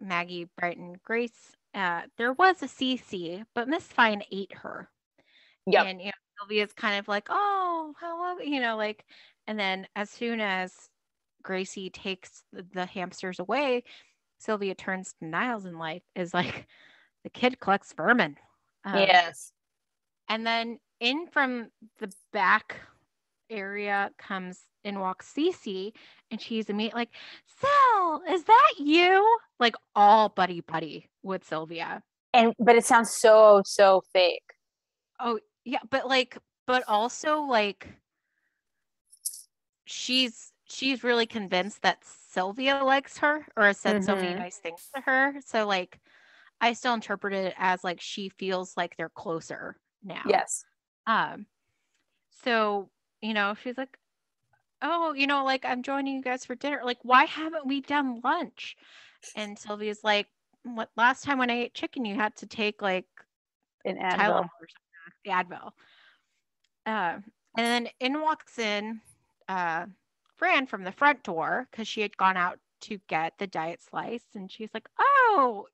Maggie, Brighton, Grace. There was a Cece, but Miss Fine ate her. Yep. And Sylvia's kind of like, oh, hello, and then as soon as Gracie takes the hamsters away, Sylvia turns to Niles and is like, the kid collects vermin. Yes. And then in from the back area walks Cece, and she's immediately like, Syl, is that you? Like all buddy with Sylvia. But it sounds so fake. Oh yeah, but also she's really convinced that Sylvia likes her or has said so many nice things to her. So I still interpret it as she feels like they're closer now. Yes. So, she's like, oh, I'm joining you guys for dinner. Why haven't we done lunch? And Sylvia's like, last time when I ate chicken, you had to take an Advil Tylenol or something, the Advil. And then in walks in Fran from the front door because she had gone out to get the diet slice, and she's like, oh,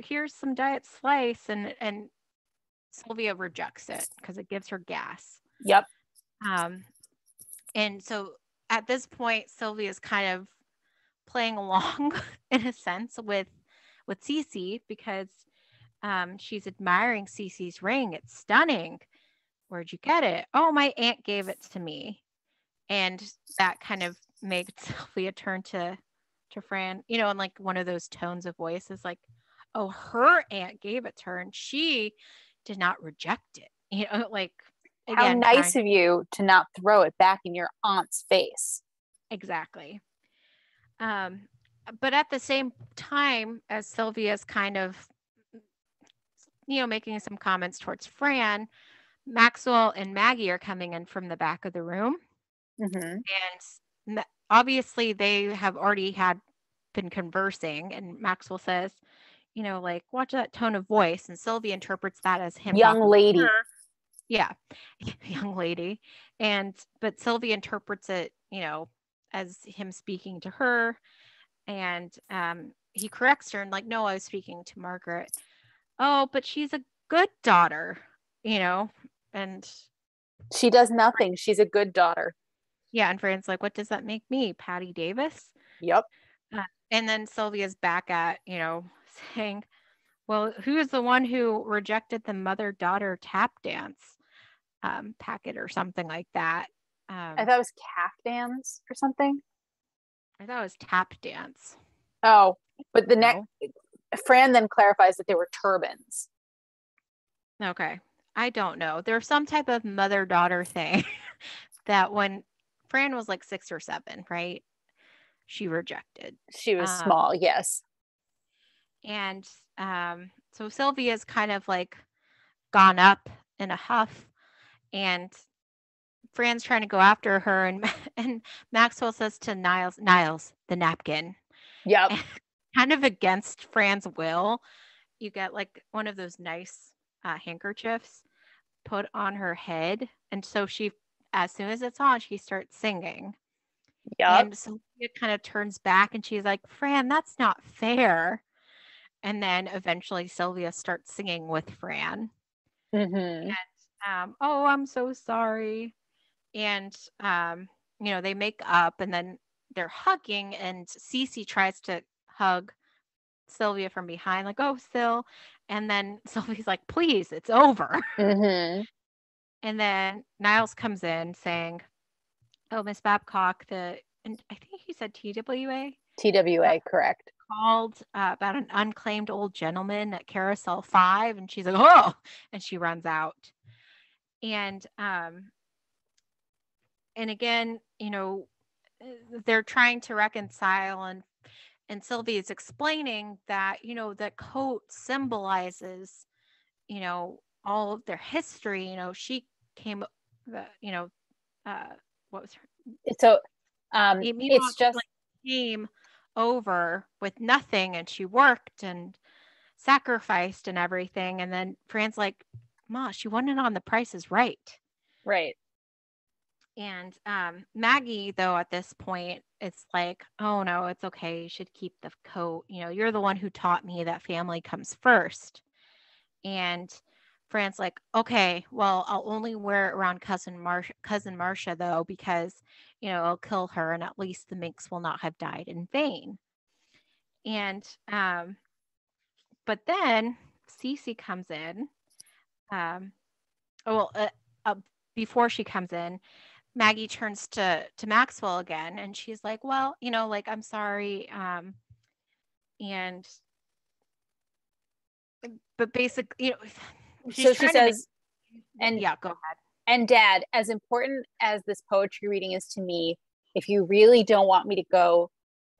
here's some diet slice, and Sylvia rejects it because it gives her gas. Yep. And so at this point, Sylvia's kind of playing along in a sense with Cece because she's admiring Cece's ring. It's stunning. Where'd you get it? Oh, my aunt gave it to me. And that kind of makes Sylvia turn to Fran, in one of those tones of voice is like, oh, her aunt gave it to her and she did not reject it. How nice of you to not throw it back in your aunt's face. Exactly. But at the same time as Sylvia's kind of, making some comments towards Fran, Maxwell and Maggie are coming in from the back of the room. Mm-hmm. And obviously they have already been conversing, and Maxwell says, watch that tone of voice, and Sylvia interprets that as him young lady. Yeah, young lady. But Sylvia interprets it, as him speaking to her, and he corrects her and no, I was speaking to Margaret. Oh, but she's a good daughter, and she does nothing. She's a good daughter. Yeah, and Fran's like, what does that make me, Patty Davis? Yep. And then Sylvia's back at, saying, Well, who is the one who rejected the mother-daughter tap dance packet or something like that? I thought it was caftans or something. I thought it was tap dance. Oh, but the No. Fran then clarifies that they were turbans. Okay. I don't know. There's some type of mother-daughter thing that when Fran was like 6 or 7, right? She rejected. She was small, yes. And so Sylvia's kind of like gone up in a huff, and Fran's trying to go after her, and Maxwell says to Niles, the napkin. Yep. And kind of against Fran's will, you get like one of those nice handkerchiefs put on her head, and so she, as soon as it's on, she starts singing. Yep. And Sylvia kind of turns back and she's like, Fran, that's not fair. And then eventually Sylvia starts singing with Fran. Mm-hmm. And oh, I'm so sorry. And they make up, and then they're hugging, and Cece tries to hug Sylvia from behind, like, oh, Syl. And then Sylvia's like, please, it's over. Mm-hmm. And then Niles comes in saying, oh, Miss Babcock, and I think he said TWA. TWA, correct. Called about an unclaimed old gentleman at Carousel 5, and she's like, oh, and she runs out. And again, they're trying to reconcile, and Sylvie's explaining that, the coat symbolizes, all of their history. She came, what was her? So it's just like came over with nothing, and she worked and sacrificed and everything. And then Fran's like, Ma, she won it on The Price is Right. Right. And Maggie, though, at this point, it's like, oh, no, it's okay. You should keep the coat. You're the one who taught me that family comes first. And Fran's like, okay, well, I'll only wear it around cousin Marcia, though, because, it'll kill her, and at least the Minks will not have died in vain. And but then Cece comes in. Before she comes in, Maggie turns to Maxwell again, and she's like, well, like, I'm sorry. But basically, so she says, yeah, go ahead. And Dad, as important as this poetry reading is to me, if you really don't want me to go,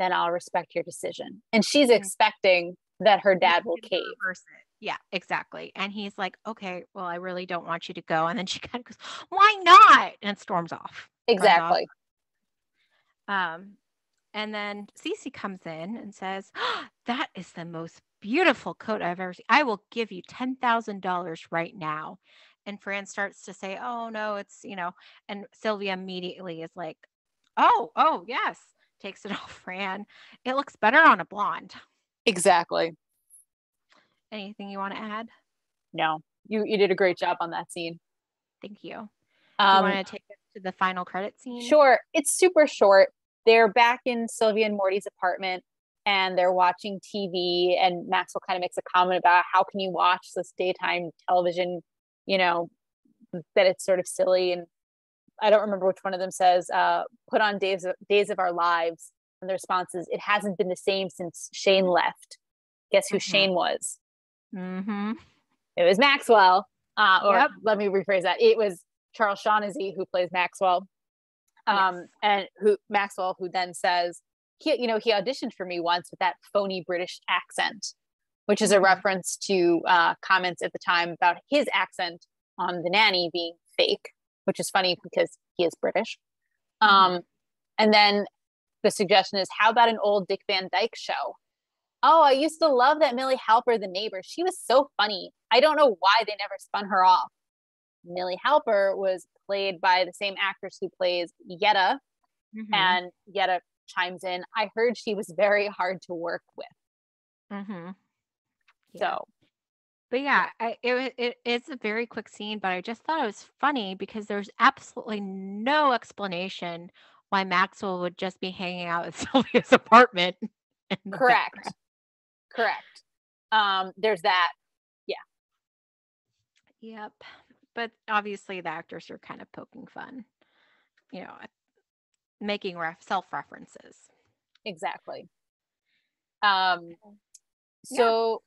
then I'll respect your decision. And she's expecting that her dad will cave. Yeah, exactly. And he's like, okay, well, I really don't want you to go. And then she kind of goes, why not? And storms off. Exactly. And then Cece comes in and says, oh, that is the most beautiful coat I've ever seen. I will give you $10,000 right now. And Fran starts to say, oh, no, it's, and Sylvia immediately is like, oh, yes. Takes it off Fran. It looks better on a blonde. Exactly. Anything you want to add? No, you did a great job on that scene. Thank you. Do you want to take us to the final credit scene? Sure. It's super short. They're back in Sylvia and Morty's apartment, and they're watching TV, and Maxwell kind of makes a comment about how can you watch this daytime television, that it's sort of silly. And I don't remember which one of them says, put on Days of Our Lives. And the response is, it hasn't been the same since Shane left. Guess who Shane was? Mm-hmm. It was Maxwell. Or let me rephrase that. It was Charles Shaughnessy who plays Maxwell. And Maxwell, who then says, he auditioned for me once with that phony British accent, which is a reference to comments at the time about his accent on the Nanny being fake, which is funny because he is British. And then the suggestion is, how about an old Dick Van Dyke show? Oh, I used to love that Millie Halper, the neighbor. She was so funny. I don't know why they never spun her off. Millie Halper was played by the same actress who plays Yetta. And Yetta chimes in, I heard she was very hard to work with. Yeah. So. But yeah, it is a very quick scene, but I just thought it was funny because there's absolutely no explanation why Maxwell would just be hanging out at Sylvia's apartment. Correct. There's that. Yeah. Yep. But obviously the actors are kind of poking fun, you know, making self-references. Exactly. Yeah. So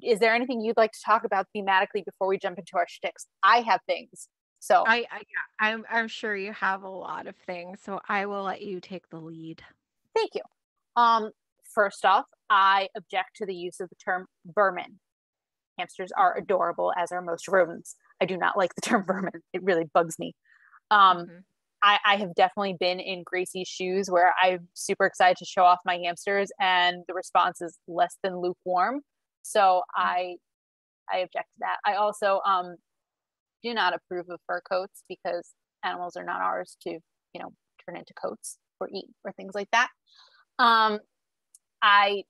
is there anything you'd like to talk about thematically before we jump into our shticks? I have things. So I'm sure you have a lot of things, so I will let you take the lead. thank you. First off, I object to the use of the term vermin. Hamsters are adorable, as are most rodents. I do not like the term vermin. It really bugs me. Mm-hmm. I have definitely been in Gracie's shoes where I'm super excited to show off my hamsters, and the response is less than lukewarm. So I object to that. I also do not approve of fur coats because animals are not ours to, turn into coats or eat or things like that. I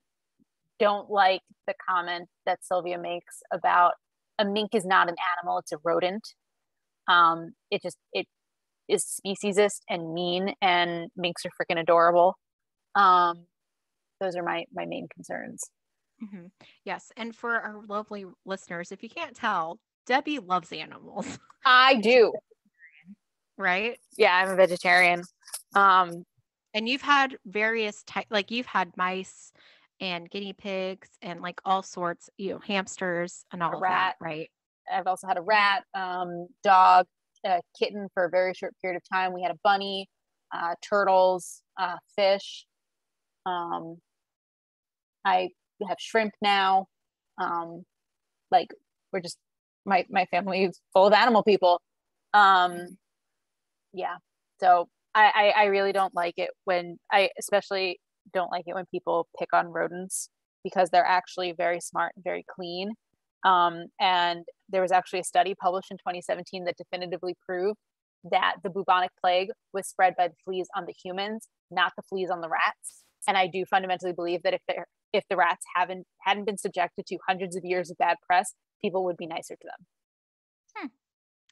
don't like the comment that Sylvia makes about a mink is not an animal, it's a rodent. It is speciesist and mean, and minks are freaking adorable. Those are my main concerns. Mm-hmm. Yes, and for our lovely listeners, if you can't tell, Debbie loves animals. I do. Right? Yeah, I'm a vegetarian. And you've had various like you've had mice and guinea pigs and like all sorts, hamsters and all of that, right? I've also had a rat, dog, a kitten for a very short period of time. We had a bunny, turtles, fish. I have shrimp now. Like we're just my family is full of animal people. Yeah. So I really don't like it when I especially don't like it when people pick on rodents because they're actually very smart and very clean. And there was actually a study published in 2017 that definitively proved that the bubonic plague was spread by the fleas on the humans, not the fleas on the rats. And I do fundamentally believe that if the rats hadn't been subjected to hundreds of years of bad press, people would be nicer to them.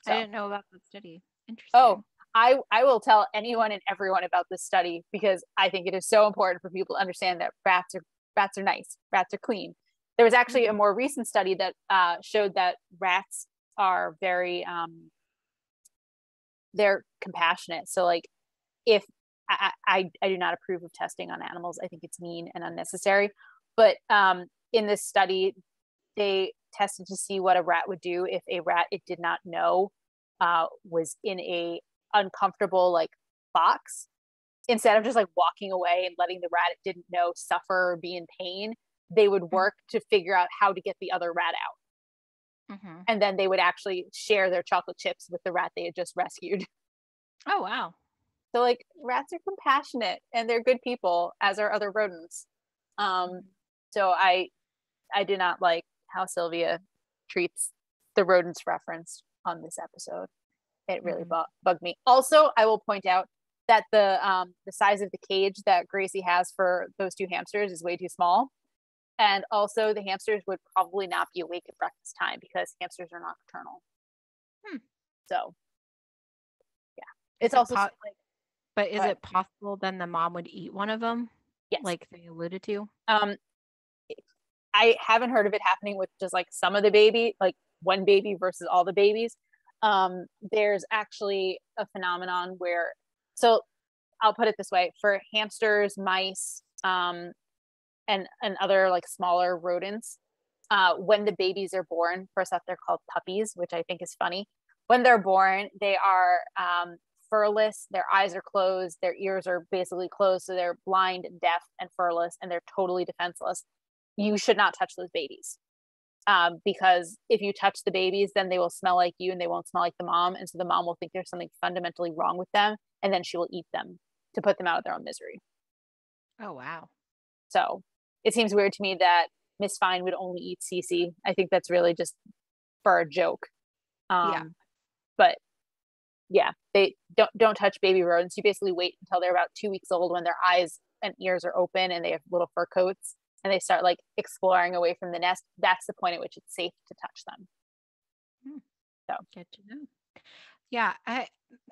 So. I didn't know about the study. Interesting. Oh, I will tell anyone and everyone about this study because I think it is so important for people to understand that rats are nice, rats are clean. There was actually a more recent study that showed that rats are very they're compassionate. So like if I do not approve of testing on animals, I think it's mean and unnecessary. But in this study, they tested to see what a rat would do if a rat it did not know was in a uncomfortable like box. Instead of just like walking away and letting the rat it didn't know suffer or be in pain, they would work to figure out how to get the other rat out. Mm-hmm. And then they would actually share their chocolate chips with the rat they had just rescued. Oh, wow. So like rats are compassionate and they're good people, as are other rodents. So I do not like how Sylvia treats the rodents referenced on this episode. It really bugged me. Also, I will point out that the size of the cage that Gracie has for those two hamsters is way too small. And also the hamsters would probably not be awake at breakfast time because hamsters are nocturnal. So yeah. It's also but is it possible then the mom would eat one of them? Yes. Like they alluded to? I haven't heard of it happening with just like some of the baby, like one baby versus all the babies. There's actually a phenomenon where, so I'll put it this way, for hamsters, mice, and other like smaller rodents, when the babies are born, first off, they're called puppies, which I think is funny. When they're born, they are furless, their eyes are closed, their ears are basically closed, so they're blind, deaf, and furless, and they're totally defenseless. You should not touch those babies. Because if you touch the babies, then they will smell like you and they won't smell like the mom. And so the mom will think there's something fundamentally wrong with them. And then she will eat them to put them out of their own misery. Oh, wow. So it seems weird to me that Miss Fine would only eat Cece. I think that's really just for a joke. Yeah. But yeah, they don't touch baby rodents. You basically wait until they're about 2 weeks old when their eyes and ears are open and they have little fur coats. And they start like exploring away from the nest. That's the point at which it's safe to touch them. So good to know. Yeah.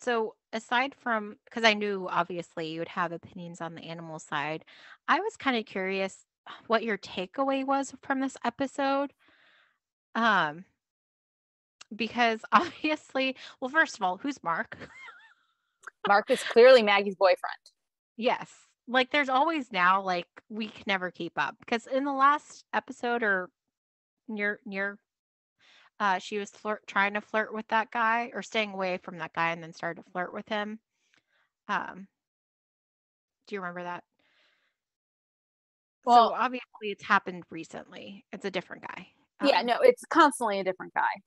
So aside from, because I knew obviously you would have opinions on the animal side, I was kind of curious what your takeaway was from this episode. Because obviously, well, first of all, who's Mark? Mark is clearly Maggie's boyfriend. Yes. Like there's always now, like we can never keep up because in the last episode or near she was trying to flirt with that guy or staying away from that guy and then started to flirt with him. Do you remember that? Well, so obviously it's happened recently. It's a different guy. yeah, no, it's constantly a different guy.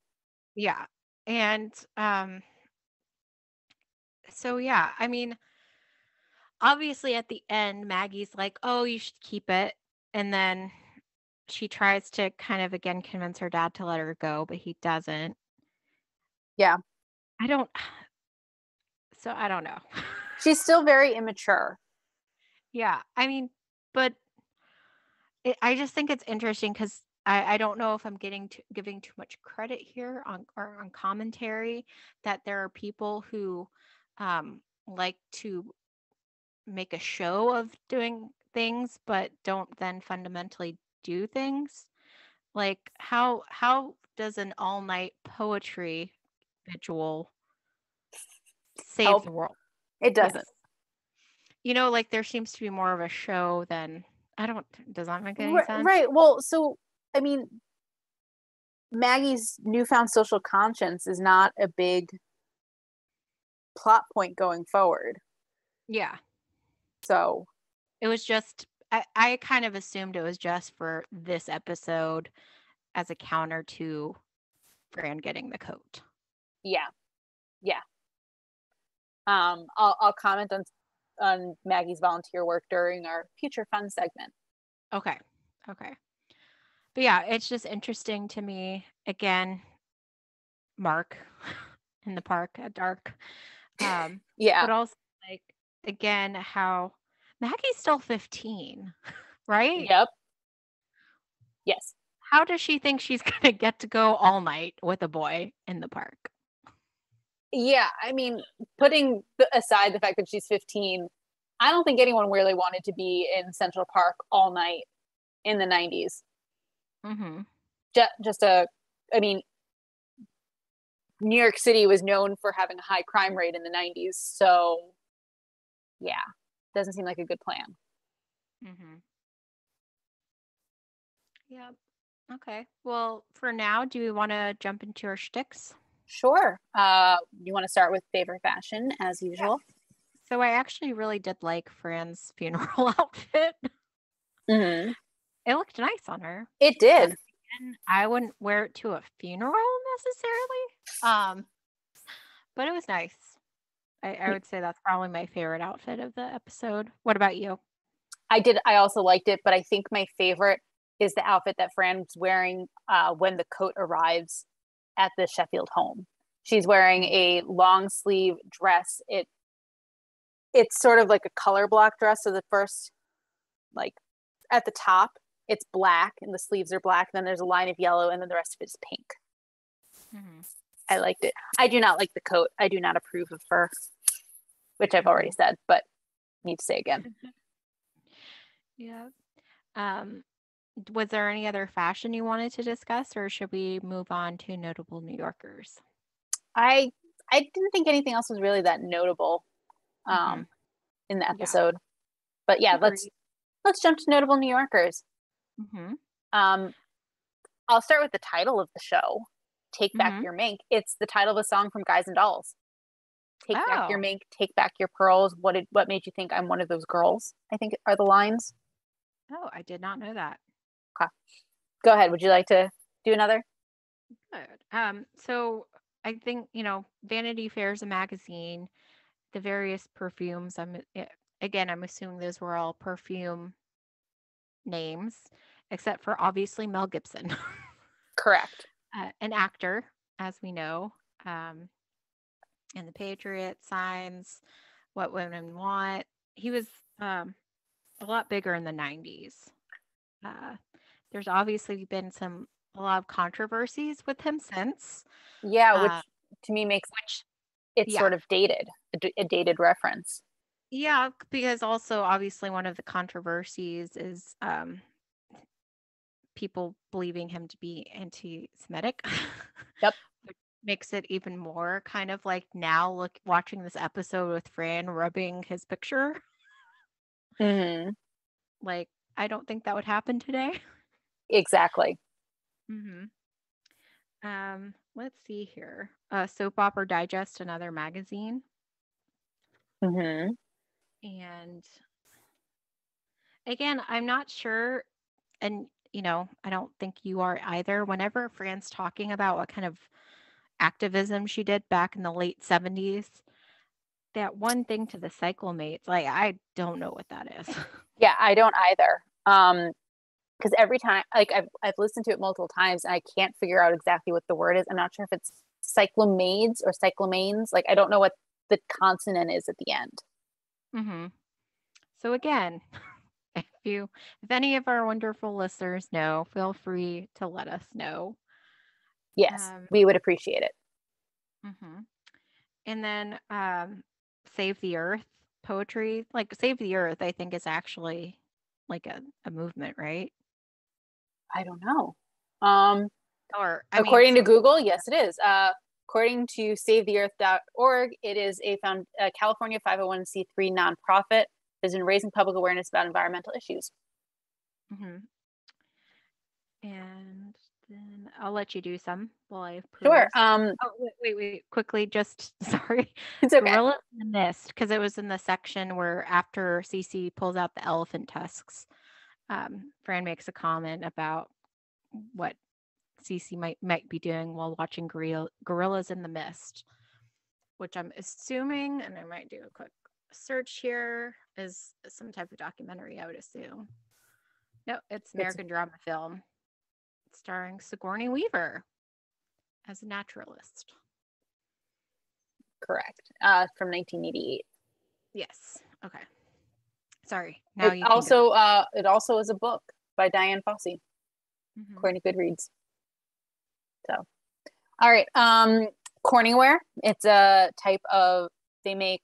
Yeah. And so yeah, I mean, obviously at the end Maggie's like, "Oh, you should keep it." And then she tries to kind of again convince her dad to let her go, but he doesn't. Yeah. I don't I don't know. She's still very immature. Yeah. I mean, but I just think it's interesting because I don't know if I'm giving too much credit here on commentary that there are people who like to make a show of doing things but don't then fundamentally do things. Like how does an all-night poetry visual save Help. the world? It doesn't. Like there seems to be more of a show than does that make any sense? Right. Well, so I mean, Maggie's newfound social conscience is not a big plot point going forward. Yeah. So It was just I kind of assumed it was just for this episode as a counter to Fran getting the coat. yeah. Yeah. I'll comment on Maggie's volunteer work during our future fun segment. Okay. But yeah, it's just interesting to me. Again, Mark in the park at dark. Yeah. But also like again how Maggie's still 15, right? Yep. Yes. How does she think she's gonna get to go all night with a boy in the park? Yeah, I mean, putting aside the fact that she's 15, I don't think anyone really wanted to be in Central Park all night in the 90s. Mm-hmm. I mean, New York City was known for having a high crime rate in the 90s. So, yeah, doesn't seem like a good plan. Mm-hmm. Yep. Okay. Well, for now, do we want to jump into our shticks? Sure. You want to start with favorite fashion as usual? Yeah. So I actually really did like Fran's funeral outfit. Mm-hmm. It looked nice on her. It did. And I wouldn't wear it to a funeral necessarily. But it was nice. I would say that's probably my favorite outfit of the episode. What about you? I also liked it, but I think my favorite is the outfit that Fran's wearing when the coat arrives at the Sheffield home. She's wearing a long sleeve dress. It's sort of like a color block dress. So the first, like at the top, it's black and the sleeves are black. Then there's a line of yellow, and then the rest of it is pink. Mm-hmm. I liked it. I do not like the coat. I do not approve of fur, which I've already said, but need to say again. Yeah. Was there any other fashion you wanted to discuss, or should we move on to notable New Yorkers? I didn't think anything else was really that notable in the episode. Yeah. But yeah, let's jump to notable New Yorkers. Mm-hmm. I'll start with the title of the show, Take Back Your Mink. It's the title of a song from Guys and Dolls. Take back your mink, take back your pearls. What made you think I'm one of those girls? I think are the lines. Oh, I did not know that. Okay. Go ahead. Would you like to do another? Good. So I think, Vanity Fair is a magazine. The various perfumes, I'm assuming those were all perfume names, except for obviously Mel Gibson. Correct. An actor, as we know, in The Patriot, Signs, What Women Want. He was a lot bigger in the 90s. There's obviously been a lot of controversies with him since. Yeah, which to me makes it's sort of dated, a dated reference. Yeah, because also obviously one of the controversies is people believing him to be anti-Semitic. Yep. Which makes it even more kind of like now watching this episode with Fran rubbing his picture. Mm-hmm. Like, I don't think that would happen today. Exactly. Mm-hmm. Let's see here. Soap Opera Digest, another magazine. Mm-hmm. And again, I'm not sure, and I don't think you are either. Whenever Fran's talking about what kind of activism she did back in the late 70s, that one thing to the cyclemates, like I don't know what that is. Yeah, I don't either. Because every time, like I've listened to it multiple times, and I can't figure out exactly what the word is. I'm not sure if it's cyclamades or cyclamanes. Like I don't know what the consonant is at the end. Mm-hmm. So again, if any of our wonderful listeners know, feel free to let us know. Yes, we would appreciate it. Mm-hmm. And then Save the Earth poetry. Like Save the Earth, I think is actually like a movement, right? I don't know. Or I mean, According to Google, yes, it is. According to SaveTheEarth.org, it is a California 501c3 nonprofit that has been raising public awareness about environmental issues. mm-hmm. And then I'll let you do some while I peruse. Sure. Oh, wait, quickly, just sorry. It's okay. Gorilla in the Mist, because it was in the section where after Cece pulls out the elephant tusks, Fran makes a comment about what Cece might be doing while watching Gorillas in the Mist, which I'm assuming, and I might do a quick search here, is some type of documentary, I would assume. No, it's American drama film starring Sigourney Weaver as a naturalist. Correct. From 1988. Yes. Okay. Sorry. Now it also is a book by Diane Fossey, according to Goodreads. So, all right. Corningware. It's a type of, they make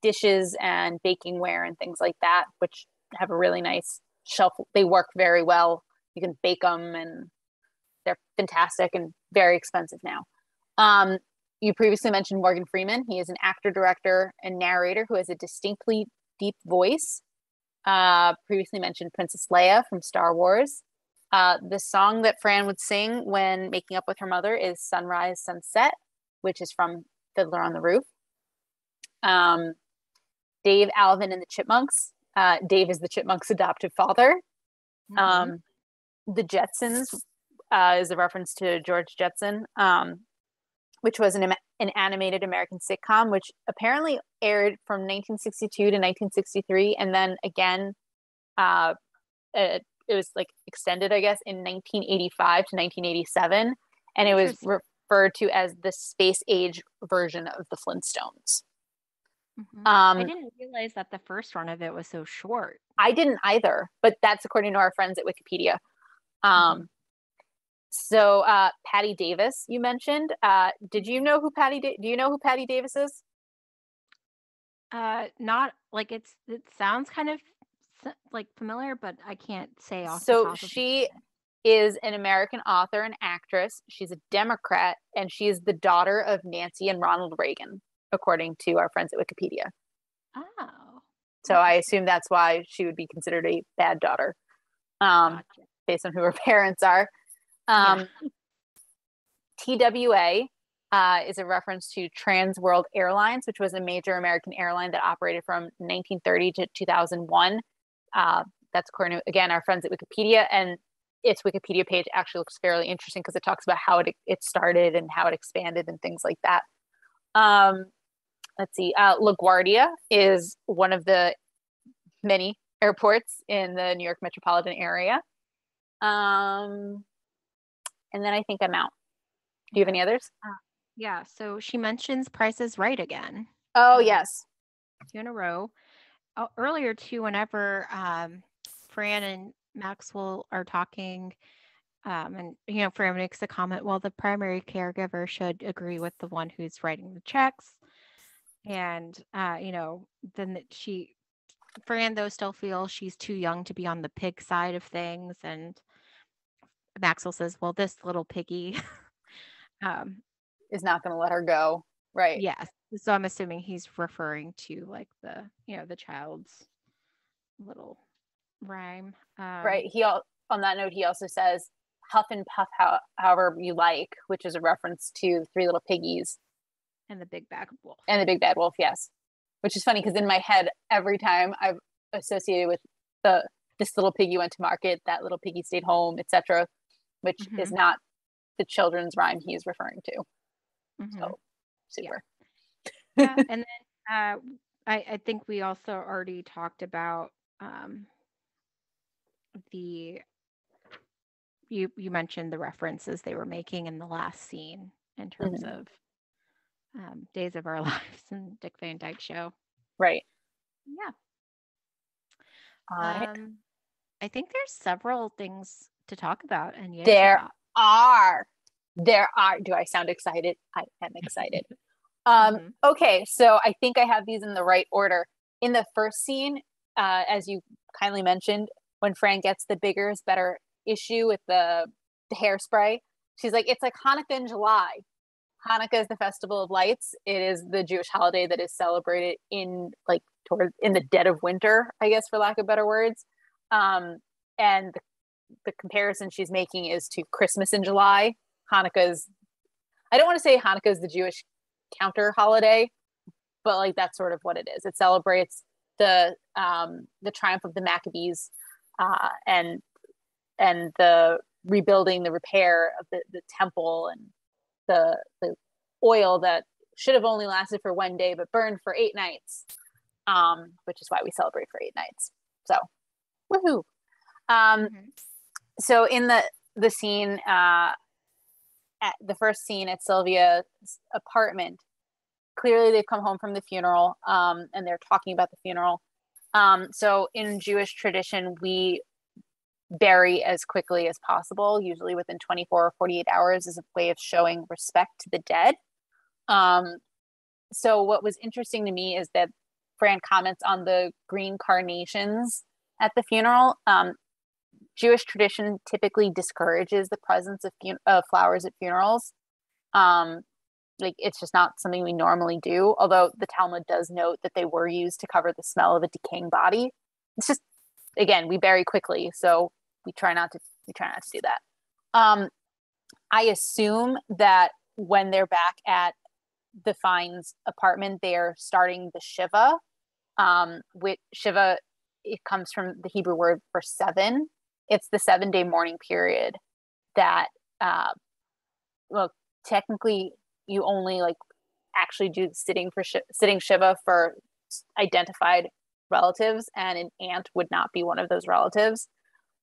dishes and bakingware and things like that, which have a really nice shelf. They work very well. You can bake them, and they're fantastic and very expensive now. You previously mentioned Morgan Freeman. He is an actor, director, and narrator who has a distinctly deep voice. Previously mentioned Princess Leia from Star Wars. The song that Fran would sing when making up with her mother is Sunrise, Sunset, which is from Fiddler on the Roof. Dave, Alvin, and the Chipmunks. Dave is the Chipmunks' adoptive father. The Jetsons is a reference to George Jetson, which was an animated American sitcom, which apparently aired from 1962 to 1963, and then again, it was like extended, I guess, in 1985 to 1987, and it was referred to as the space age version of the Flintstones. I didn't realize that the first run of it was so short. I didn't either, but that's according to our friends at Wikipedia. So Patty Davis, you mentioned. Did you know who do you know who Patty Davis is? Not like it sounds kind of like familiar, but I can't say off the top of my head. So she is an American author and actress. She's a Democrat, and she is the daughter of Nancy and Ronald Reagan, according to our friends at Wikipedia. Oh. So I assume that's why she would be considered a bad daughter, Gotcha. based on who her parents are. TWA is a reference to Trans World Airlines, which was a major American airline that operated from 1930 to 2001. That's according to, again, our friends at Wikipedia, and its Wikipedia page actually looks fairly interesting because it talks about how it started and how it expanded and things like that. Let's see. LaGuardia is one of the many airports in the New York metropolitan area. And then I think I'm out. Do you have any others? Yeah. So she mentions Price is Right again. Oh, yes. 2 in a row. Earlier too, whenever Fran and Maxwell are talking, and Fran makes a comment, well, the primary caregiver should agree with the one who's writing the checks. And then she Fran, though, still feels she's too young to be on the pig side of things. And Maxwell says, well, this little piggy is not going to let her go. Right. yes. So I'm assuming he's referring to like the child's little rhyme. Right. On that note, he also says, huff and puff however you like, which is a reference to Three Little Piggies. And the Big Bad Wolf. And the Big Bad Wolf, yes. Which is funny because in my head, every time I've associated with this little piggy went to market, that little piggy stayed home, etc., which is not the children's rhyme he's referring to. So super. Yeah. And then I think we also already talked about you mentioned the references they were making in the last scene in terms of Days of Our Lives and Dick Van Dyke Show. Right. Yeah. All right. I think there's several things to talk about, and there are. Do I sound excited? I am excited. Okay, so I think I have these in the right order. In the first scene, as you kindly mentioned, when Fran gets the bigger is better issue with the hairspray, she's like, it's like Hanukkah in July. Hanukkah is the festival of lights. It is the Jewish holiday that is celebrated in the dead of winter, I guess, for lack of better words. And the comparison she's making is to Christmas in July. I don't want to say Hanukkah is the Jewish counter holiday, but like that's sort of what it is. It celebrates the triumph of the Maccabees and the rebuilding, the repair of the temple, and the oil that should have only lasted for one day but burned for 8 nights, which is why we celebrate for 8 nights. So, woohoo! So in the scene, at the first scene at Sylvia's apartment, clearly they've come home from the funeral, and they're talking about the funeral. So in Jewish tradition, we bury as quickly as possible, usually within 24 or 48 hours, as a way of showing respect to the dead. So what was interesting to me is that Fran comments on the green carnations at the funeral. Jewish tradition typically discourages the presence of flowers at funerals. Like it's just not something we normally do, although the Talmud does note that they were used to cover the smell of a decaying body. It's just, again, we bury quickly, so we try not to do that. I assume that when they're back at the Fiennes' apartment, they're starting the Shiva. Which Shiva, it comes from the Hebrew word for 7. It's the 7-day mourning period that, technically you only actually do sitting Shiva for identified relatives, and an aunt would not be one of those relatives.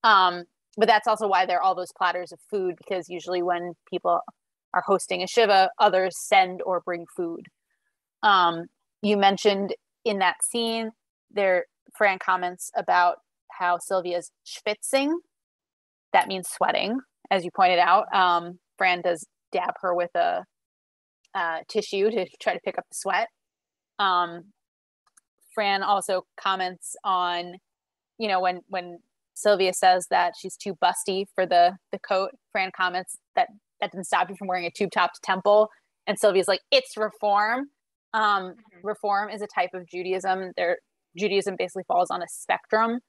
But that's also why there are all those platters of food, because usually when people are hosting a Shiva, others send or bring food. You mentioned in that scene there, Fran comments about how Sylvia's schwitzing. That means sweating, as you pointed out. Fran does dab her with a tissue to try to pick up the sweat. Fran also comments on, when Sylvia says that she's too busty for the coat, Fran comments that didn't stop you from wearing a tube-topped temple. And Sylvia's like, it's reform. Reform is a type of Judaism. Judaism basically falls on a spectrum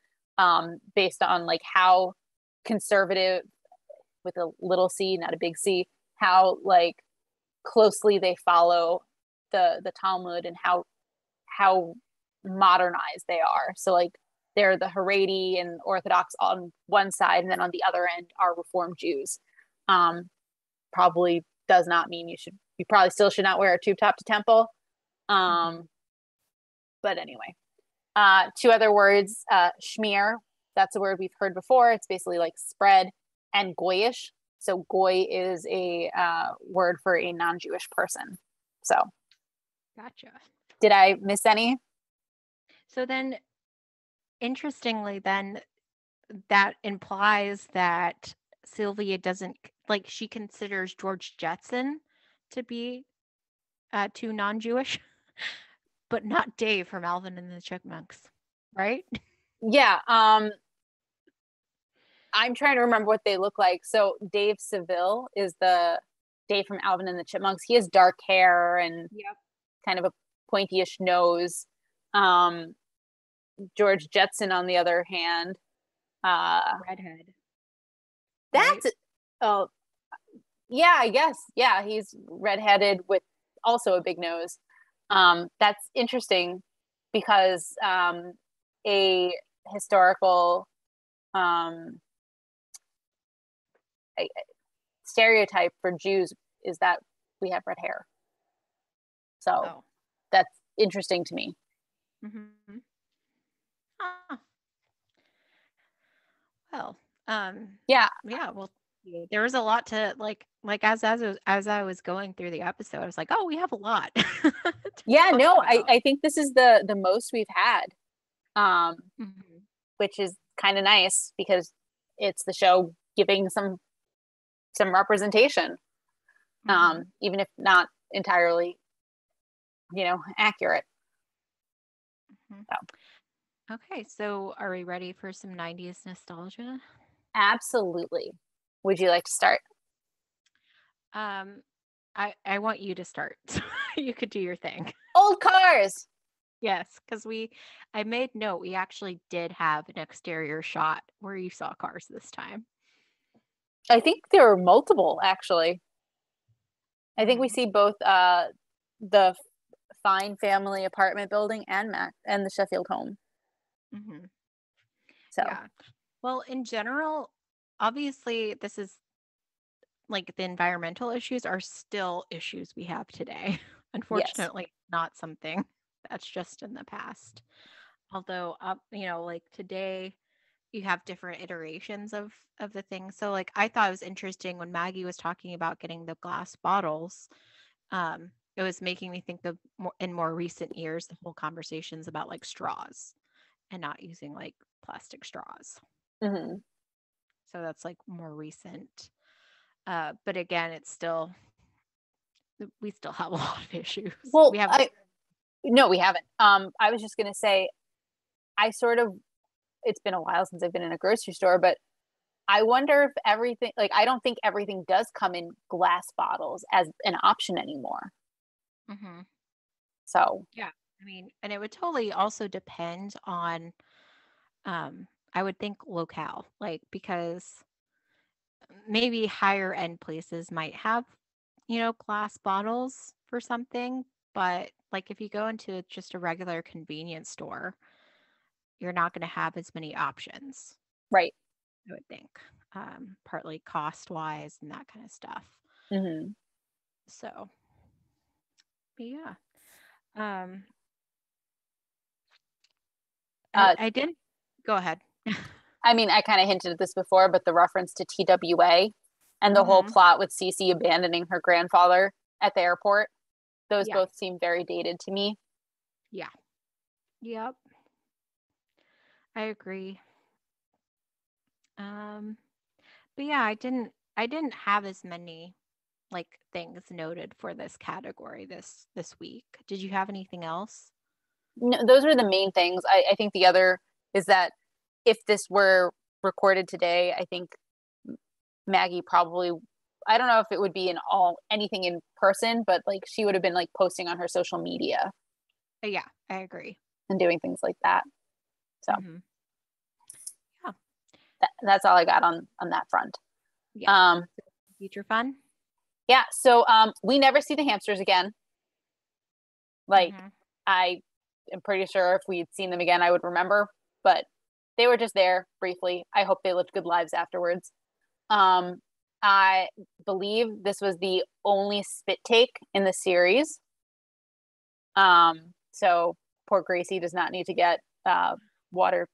based on how conservative, with a little c, not a big c, how closely they follow the Talmud, and how modernized they are. So they're the Haredi and Orthodox on one side, and then on the other end are Reform Jews. Probably does not mean you probably still should not wear a tube top to temple. But anyway, 2 other words, shmir, that's a word we've heard before. It's basically spread, and goyish. So goy is a word for a non-Jewish person. So gotcha. Did I miss any? So then, interestingly, that implies that Sylvia doesn't, she considers George Jetson to be too non-Jewish, but not Dave from Alvin and the Chipmunks. right? Yeah. I'm trying to remember what they look like. So Dave Seville is the Dave from Alvin and the Chipmunks. He has dark hair and Yep. kind of a pointyish nose. Um, George Jetson, on the other hand, Redhead, right? that's oh yeah, I guess yeah, he's redheaded with also a big nose. That's interesting because a historical um, a stereotype for Jews is that we have red hair. So Oh. that's interesting to me. Mm-hmm. Ah, well, Yeah, yeah, well, there was a lot to as I was going through the episode, I was like, oh, we have a lot to yeah, talk no, about. I think this is the most we've had, um, Mhm. which is kind of nice because it's the show giving some representation, Mhm. even if not entirely, accurate. Mhm. So Okay, so are we ready for some 90s nostalgia? absolutely. Would you like to start? Um, I want you to start. So you could do your thing. Old cars. Yes, because I made note we actually did have an exterior shot where you saw cars this time. I think there are multiple actually. I think we Mhm. see both the Fine family apartment building and Mac and the Sheffield home. Mhm. So Yeah. Well, in general, obviously, this is like the environmental issues are still issues we have today. yes. Unfortunately, not something that's just in the past. Although, like today, you have different iterations of the thing. So, like, I thought it was interesting when Maggie was talking about getting the glass bottles. It was making me think of in more recent years, the whole conversations about like straws and not using like plastic straws. Hmm. So that's like more recent. But again, it's still we still have a lot of issues. Well, We have I no, we haven't. I was just gonna say, I sort of. It's been a while since I've been in a grocery store, but I wonder if everything, like, I don't think everything does come in glass bottles as an option anymore. hmm So, yeah. I mean, and it would totally also depend on I would think locale, like because maybe higher end places might have, glass bottles for something, but like if you go into just a regular convenience store, you're not going to have as many options, right. I would think, partly cost wise and that kind of stuff. Hmm. So, but yeah, um, Uh, I didn't go ahead. I mean, I kind of hinted at this before, but the reference to TWA and the whole hmm plot with Cece abandoning her grandfather at the airport, those Yeah, both seem very dated to me. yeah, yep, I agree. Um, but yeah, I didn't have as many like things noted for this category this week. Did you have anything else? No, those are the main things. I think the other is that if this were recorded today, I think Maggie probably, I don't know if it would be in all anything in person, but like she would have been like posting on her social media Yeah, I agree. and doing things like that. So hmm Yeah, that's all I got on that front. yeah. Um, Future fun. yeah, so we never see the hamsters again. Like hmm I am pretty sure if we had seen them again, I would remember, but they were just there briefly. I hope they lived good lives afterwards. Um, I believe this was the only spit take in the series. So poor Gracie does not need to get water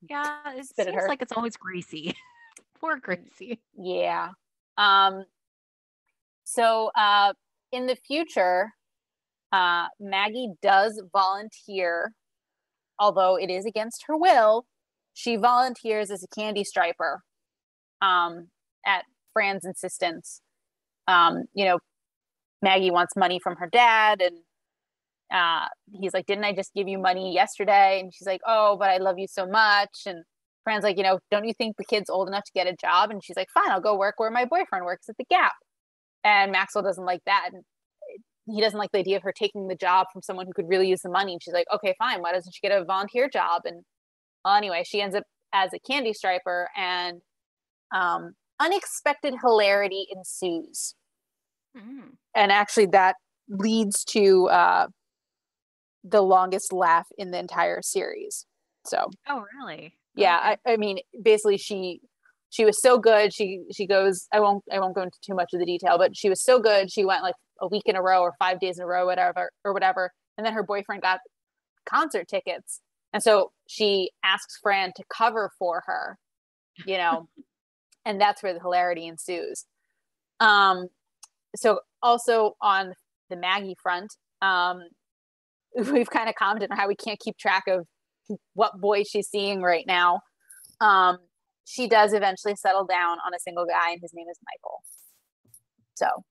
Yeah, it spit at seems her. like it's always greasy. Poor Gracie. Yeah. Um, so in the future, Maggie does volunteer, although it is against her will. She volunteers as a candy striper um, at Fran's insistence. You know, Maggie wants money from her dad, and he's like, didn't I just give you money yesterday? And she's like, oh, but I love you so much. And Fran's like, don't you think the kid's old enough to get a job? And she's like, fine, I'll go work where my boyfriend works at the Gap. And Maxwell doesn't like that. And he doesn't like the idea of her taking the job from someone who could really use the money. And she's like, okay, fine. Why doesn't she get a volunteer job? And well, anyway, she ends up as a candy striper, and unexpected hilarity ensues. And actually that leads to the longest laugh in the entire series. So oh really? Yeah, okay. I mean, basically she was so good. She goes, I won't go into too much of the detail, but she was so good. She went like a week in a row or 5 days in a row, whatever. And then her boyfriend got concert tickets. And so she asks Fran to cover for her, and that's where the hilarity ensues. So also on the Maggie front, we've kind of commented on how we can't keep track of what boy she's seeing right now. She does eventually settle down on a single guy, and his name is Michael. So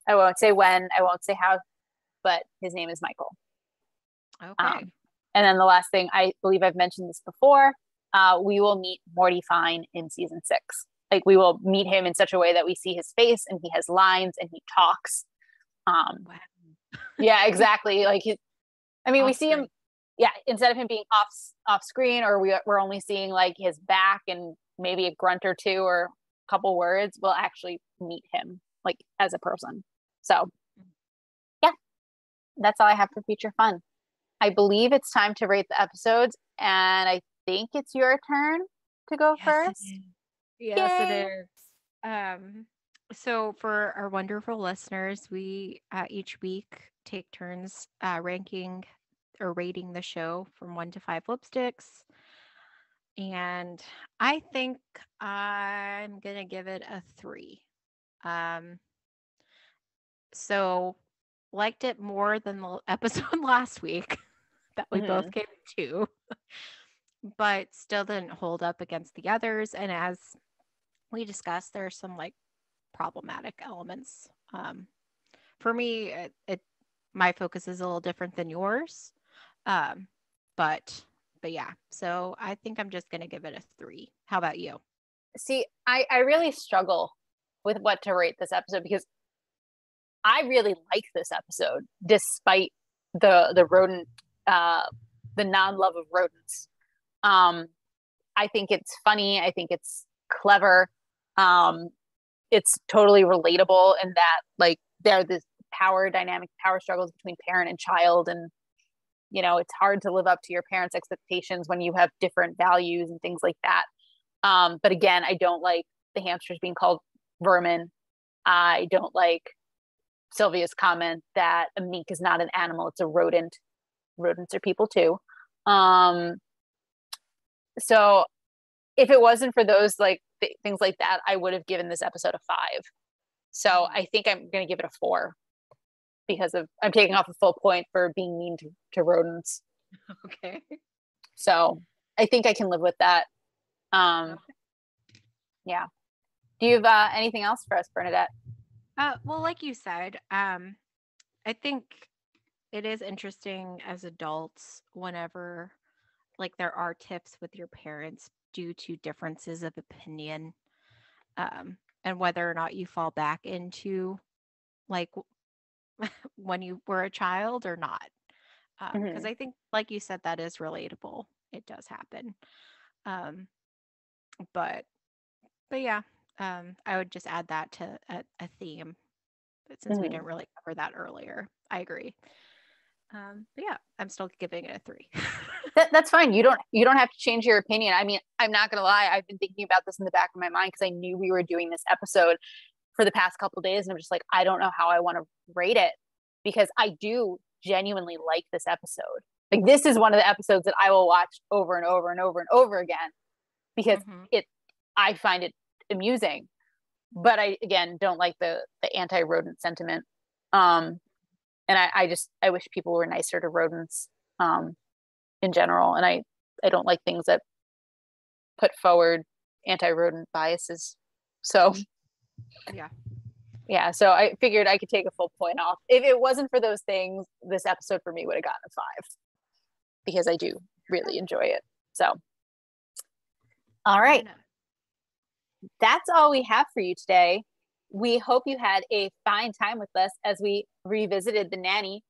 I won't say when, I won't say how, but his name is Michael. Okay. And then the last thing, I believe I've mentioned this before, we will meet Morty Fine in season 6. Like, we will meet him in such a way that we see his face and he has lines and he talks. Wow. Yeah, exactly. Like we see him, instead of him being off screen, or we're only seeing like his back and maybe a grunt or two or a couple words, we'll actually meet him like as a person. So yeah, that's all I have for Future Fun. I believe it's time to rate the episodes, and I think it's your turn to go first. Yes, it is. So for our wonderful listeners, we each week take turns ranking or rating the show from 1 to 5 lipsticks. And I think I'm going to give it a 3. So liked it more than the episode last week that we both gave it 2, but still didn't hold up against the others. And as we discussed, there's some like problematic elements. For me, my focus is a little different than yours. But yeah, so I think I'm just going to give it a 3. How about you? See, I really struggle with what to rate this episode, because I really like this episode despite the rodent, the non-love of rodents. I think it's funny. I think it's clever. It's totally relatable in that, like, there are this power struggles between parent and child, and it's hard to live up to your parents' expectations when you have different values and things like that. But again, I don't like the hamsters being called vermin. I don't like Sylvia's comment that a mink is not an animal, it's a rodent. Rodents are people too. So if it wasn't for those like things like that, I would have given this episode a 5. So I think I'm going to give it a 4, because I'm taking off a full point for being mean to rodents. Okay. So I think I can live with that. Okay. Yeah. Do you have anything else for us, Bernadette? Well, like you said, I think it is interesting as adults whenever like there are tips with your parents due to differences of opinion, and whether or not you fall back into like when you were a child or not. Because I think, like you said, that is relatable. It does happen. But yeah, I would just add that to a theme. But since we didn't really cover that earlier, I agree. But yeah, I'm still giving it a 3. That's fine. You don't have to change your opinion. I mean, I'm not gonna lie. I've been thinking about this in the back of my mind because I knew we were doing this episode for the past couple of days, and I'm just like, I don't know how I want to rate it, because I do genuinely like this episode. Like, this is one of the episodes that I will watch over and over and over and over again, because I find it amusing. But I, again, don't like the anti-rodent sentiment. And I wish people were nicer to rodents in general. And I don't like things that put forward anti-rodent biases. So yeah. Yeah, so I figured I could take a full point off. If it wasn't for those things, this episode for me would have gotten a 5 because I do really enjoy it. So, all right, that's all we have for you today. We hope you had a fine time with us as we revisited The Nanny.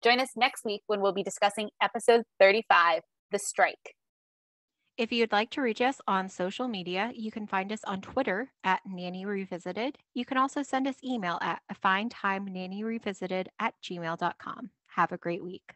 Join us next week when we'll be discussing episode 35, The Strike. If you'd like to reach us on social media, you can find us on Twitter at Nanny Revisited. You can also send us email at findtimenannyrevisited@gmail.com. Have a great week.